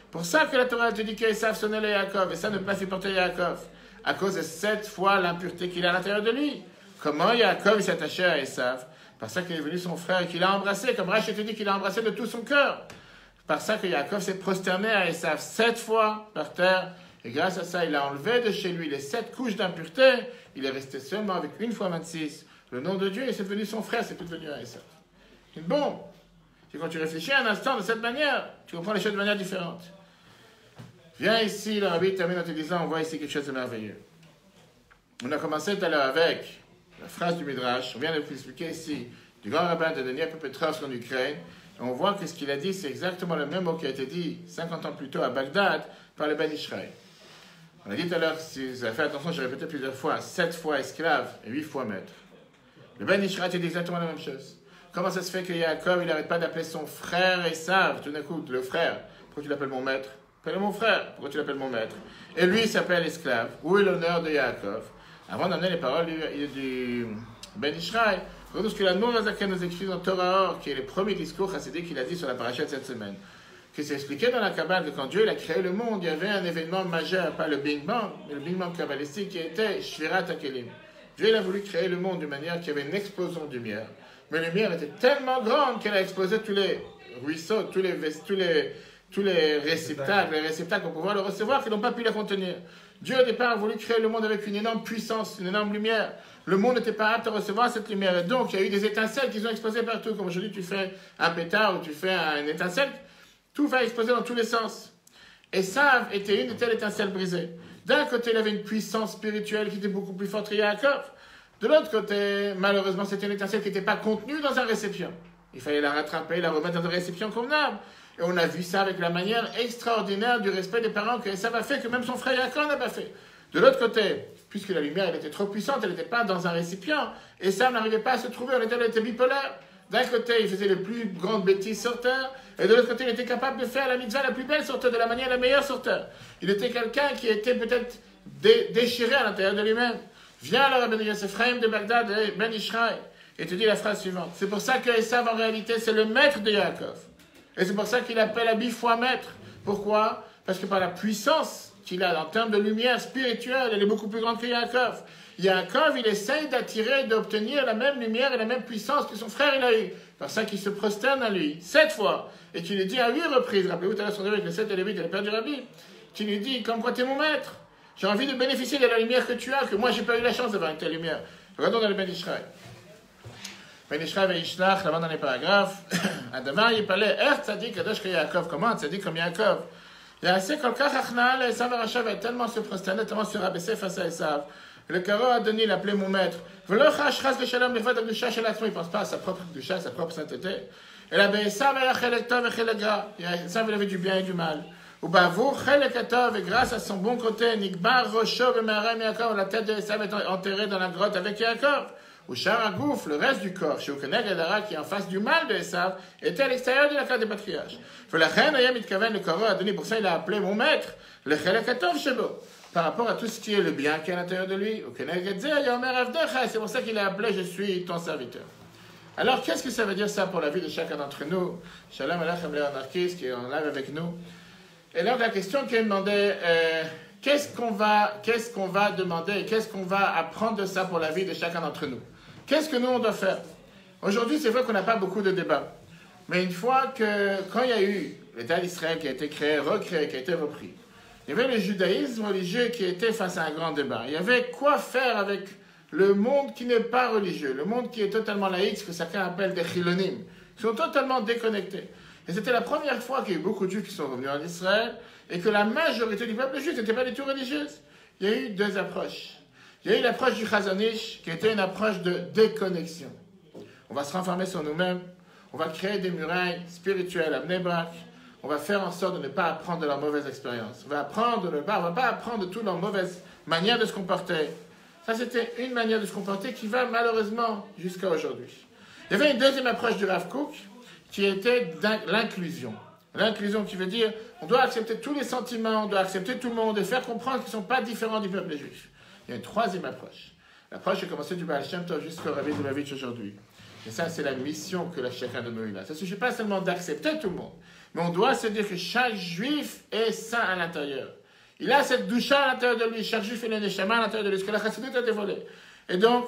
Pour ça que la Torah te dit qu'Esav sonnait le Yaakov, et ça ne peut pas supporter Yaakov, à cause de 7 fois l'impureté qu'il a à l'intérieur de lui. Comment Yaakov s'attachait à Esav? Par ça qu'il est venu son frère et qu'il a embrassé, comme Rachel te dit qu'il a embrassé de tout son cœur. Par ça que Yaakov s'est prosterné à Esav 7 fois par terre, et grâce à ça, il a enlevé de chez lui les 7 couches d'impureté. Il est resté seulement avec 1 fois 26 le nom de Dieu, et c'est devenu son frère, c'est plus devenu à Esav. C'est bon. C'est quand tu réfléchis un instant de cette manière, tu comprends les choses de manière différente. Viens ici, le Rabbi termine en te disant, on voit ici quelque chose de merveilleux. On a commencé tout à l'heure avec la phrase du Midrash, on vient de vous expliquer ici, du grand rabbin de Daniel Petrovsk en Ukraine, et on voit que ce qu'il a dit, c'est exactement le même mot qui a été dit 50 ans plus tôt à Bagdad par le Ben Ishraï. On a dit tout à l'heure, si vous avez fait attention, j'ai répété plusieurs fois, 7 fois esclave et 8 fois maître. Le Ben Ishraï a dit exactement la même chose. Comment ça se fait que Yaakov, il n'arrête pas d'appeler son frère Esav, tout d'un coup, le frère, pourquoi tu l'appelles mon maître? Appelle mon frère, pourquoi tu l'appelles mon maître? Et lui, il s'appelle esclave. Où est l'honneur de Yaakov? Avant d'amener les paroles du Ben Ishraï, regardez ce que la Nourazaken nous écrit dans Torah Or, qui est le premier discours chassidique qu'il a dit sur la paracha de cette semaine. Qui s'est expliqué dans la Kabbale que quand Dieu il a créé le monde, il y avait un événement majeur, pas le Big Bang, mais le Big Bang kabbalistique qui était Shvirat HaKelim. Dieu il a voulu créer le monde d'une manière qu'il y avait une explosion de lumière. Mais la lumière était tellement grande qu'elle a explosé tous les ruisseaux, tous les réceptacles pour pouvoir le recevoir, qui n'ont pas pu le contenir. Dieu au départ a voulu créer le monde avec une énorme puissance, une énorme lumière. Le monde n'était pas apte à recevoir cette lumière. Et donc, il y a eu des étincelles qui ont explosé partout. Comme aujourd'hui, tu fais un pétard ou tu fais une étincelle, tout va exploser dans tous les sens. Esav était une de telles étincelles brisées. D'un côté, il avait une puissance spirituelle qui était beaucoup plus forte que Yaakov. De l'autre côté, malheureusement, c'était une étincelle qui n'était pas contenue dans un récipient. Il fallait la rattraper, la remettre dans un récipient convenable. Et on a vu ça avec la manière extraordinaire du respect des parents que Esav a fait, que même son frère Yaakov n'a pas fait. De l'autre côté, puisque la lumière elle était trop puissante, elle n'était pas dans un récipient, Esav n'arrivait pas à se trouver, elle était bipolaire. D'un côté, il faisait les plus grandes bêtises sur terre, et de l'autre côté, il était capable de faire la mitzvah la plus belle sur terre, de la manière la meilleure sur terre. Il était quelqu'un qui était peut-être déchiré à l'intérieur de lui-même. Viens alors à Ben Yosefraim de Bagdad, Ben Ishraï, et te dit la phrase suivante. C'est pour ça que Esav, en réalité, c'est le maître de Yaakov. Et c'est pour ça qu'il appelle Abi fois maître. Pourquoi? Parce que par la puissance qu'il a en termes de lumière spirituelle, elle est beaucoup plus grande que Yaakov. Yaakov, il essaye d'attirer, d'obtenir la même lumière et la même puissance que son frère il a eu. Par ça qu'il se prosterne à lui 7 fois. Et qu'il lui dit à 8 reprises, rappelez-vous tout à l'heure son avec les 7 et les 8 et le père du Rabbi, qui lui dit, comme quoi tu es mon maître. J'ai envie de bénéficier de la lumière que tu as, que moi j'ai pas eu la chance d'avoir une telle lumière. Regardons dans le Ben Ishraï. Ben Ishraï va Yishlach, là-bas dans les paragraphes. Adama, il parlait, tzadik, kadosh que Yaakov. Comment tzadik comme Yaakov? Yaaseh kol kach achna'al, Esav Aracha va tellement se prosterner, tellement se rabaisser face à Esav. Le Karo a donné, il appelait mon maître. V'lo chash chas v'shalom levad ha'kedusha shel atzmo, il pense pas à sa propre kedusha, à sa propre sainteté. Et là, Esav a chelek tov et chelek gra. Esav, il avait du bien et du mal. Ou bavour chelek atov, et grâce à son bon côté, nikbar rosho v'me'arem Yaakov, la tête de Esav est enterrée dans la grotte avec Yaakov. Ou Sharagouf, le reste du corps, chez Ukeneg Adara, qui est en face du mal de Esav, était à l'extérieur de la carte des patriarches. La reine Ayam Itkaven, le Karo a donné, pour ça il a appelé mon maître, le Chelek Atov Shebo, par rapport à tout ce qui est le bien qui est à l'intérieur de lui. Ukeneg Adzer, Yomer Avdecha, c'est pour ça qu'il a appelé, je suis ton serviteur. Alors, qu'est-ce que ça veut dire ça pour la vie de chacun d'entre nous? Shalom Alachem Léonarkis, qui est en live avec nous. Et là, la question qui est demandée, qu'est-ce qu'on va demander, qu'est-ce qu'on va apprendre de ça pour la vie de chacun d'entre nous? Qu'est-ce que nous, on doit faire? Aujourd'hui, c'est vrai qu'on n'a pas beaucoup de débats. Mais une fois que, quand il y a eu l'État d'Israël qui a été créé, recréé, qui a été repris, il y avait le judaïsme religieux qui était face à un grand débat. Il y avait quoi faire avec le monde qui n'est pas religieux, le monde qui est totalement laïque, ce que chacun appelle des chilonim, qui sont totalement déconnectés. Et c'était la première fois qu'il y a eu beaucoup de Juifs qui sont revenus en Israël et que la majorité du peuple juif n'était pas du tout religieuse. Il y a eu deux approches. Il y a eu l'approche du Chazon Ish, qui était une approche de déconnexion. On va se renfermer sur nous-mêmes, on va créer des murailles spirituelles à Bnei Brak, on va faire en sorte de ne pas apprendre de leurs mauvaises expériences. On va va pas apprendre de toutes leurs mauvaises manières de se comporter. Ça, c'était une manière de se comporter qui va malheureusement jusqu'à aujourd'hui. Il y avait une deuxième approche du Rav Kook, qui était l'inclusion. L'inclusion qui veut dire, on doit accepter tous les sentiments, on doit accepter tout le monde et faire comprendre qu'ils ne sont pas différents du peuple juif. Il y a une troisième approche. L'approche a commencé du Baal Shem Tov jusqu'au Rabbi Lubavitch aujourd'hui. Et ça, c'est la mission que chacun de nous a. Ça ne suffit pas seulement d'accepter tout le monde, mais on doit se dire que chaque juif est saint à l'intérieur. Il a cette doucha à l'intérieur de lui. Chaque juif est le neshama à l'intérieur de lui, ce que la chassidut a dévoilé. Et donc,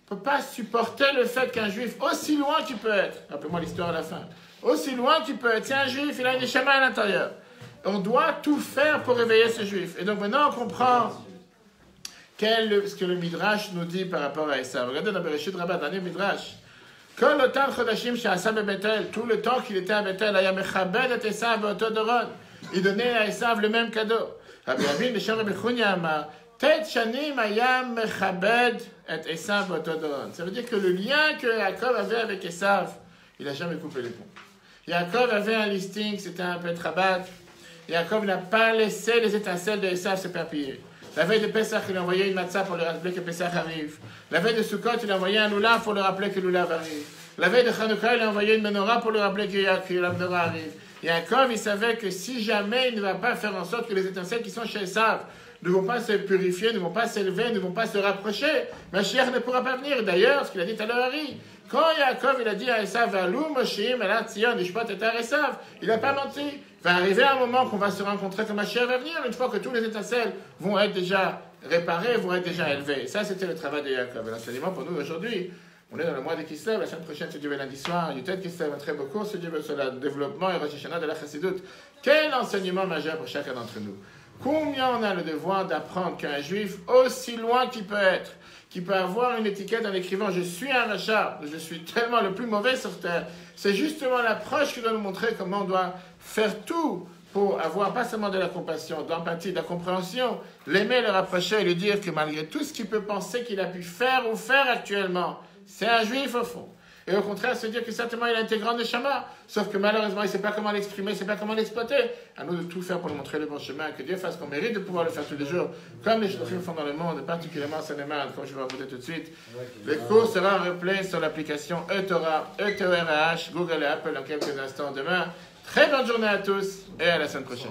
on ne peut pas supporter le fait qu'un juif, aussi loin qu'il peut être, rappelez-moi l'histoire à la fin, aussi loin qu'il peut être, c'est un juif, il a une neshama à l'intérieur. On doit tout faire pour réveiller ce juif. Et donc maintenant, on comprend ce que le Midrash nous dit par rapport à Esav. Regardez dans Bereshit Rabbah, dernier Midrash. Tout le temps qu'il était à Bethel, il donnait à Esav le même cadeau. Rabbi Abin, le Shem Rabbi Chunya Amar, ça veut dire que le lien que Yaakov avait avec Esav, il n'a jamais coupé les ponts. Yaakov avait un listing, c'était un Petrabat. Yaakov n'a pas laissé les étincelles de Esav s'éparpiller. La veille de Pessah, il a envoyé une matzah pour lui rappeler que Pessah arrive. La veille de Sukkot, il a envoyé un lulav pour lui rappeler que lulav arrive. La veille de Chanukah, il a envoyé une menorah pour lui rappeler que la menorah arrive. Yaakov, il savait que si jamais il ne va pas faire en sorte que les étincelles qui sont chez Esav ne vont pas se purifier, ne vont pas s'élever, ne vont pas se rapprocher, Mashiach ne pourra pas venir. D'ailleurs, ce qu'il a dit tout à l'heure, quand Yaakov il a dit à Esav, Valou Mosheim, Elat Tzion, Ishpat et Esav, il n'a pas menti. Il va arriver un moment qu'on va se rencontrer, que Mashiach va venir, une fois que tous les étincelles vont être déjà réparées, vont être déjà élevées. Et ça, c'était le travail de Yaakov. Et l'enseignement pour nous aujourd'hui, on est dans le mois de Kislev, la semaine prochaine, c'est Dieu veut lundi soir, Yutet Kislev, un très beau cours, c'est Dieu veut sur le développement et Rosh Hashanah de la Chassidut. Quel enseignement majeur pour chacun d'entre nous. Combien on a le devoir d'apprendre qu'un juif, aussi loin qu'il peut être, qui peut avoir une étiquette en écrivant « Je suis un rachat, je suis tellement le plus mauvais sur terre », c'est justement l'approche qui doit nous montrer comment on doit faire tout pour avoir pas seulement de la compassion, de l'empathie, de la compréhension, l'aimer, le rapprocher et lui dire que malgré tout ce qu'il peut penser qu'il a pu faire ou faire actuellement, c'est un juif au fond. Et au contraire, se dire que certainement il a été grand neshama, sauf que malheureusement il ne sait pas comment l'exprimer, il ne sait pas comment l'exploiter. À nous de tout faire pour lui montrer le bon chemin, que Dieu fasse qu'on mérite de pouvoir le faire tous les jours, comme les shluchim font dans le monde, particulièrement en Seine-et-Marne, comme je vais vous dire tout de suite. Le cours sera replay sur l'application eTorah, E-T-O-R-A-H, Google et Apple dans quelques instants demain. Très bonne journée à tous et à la semaine prochaine.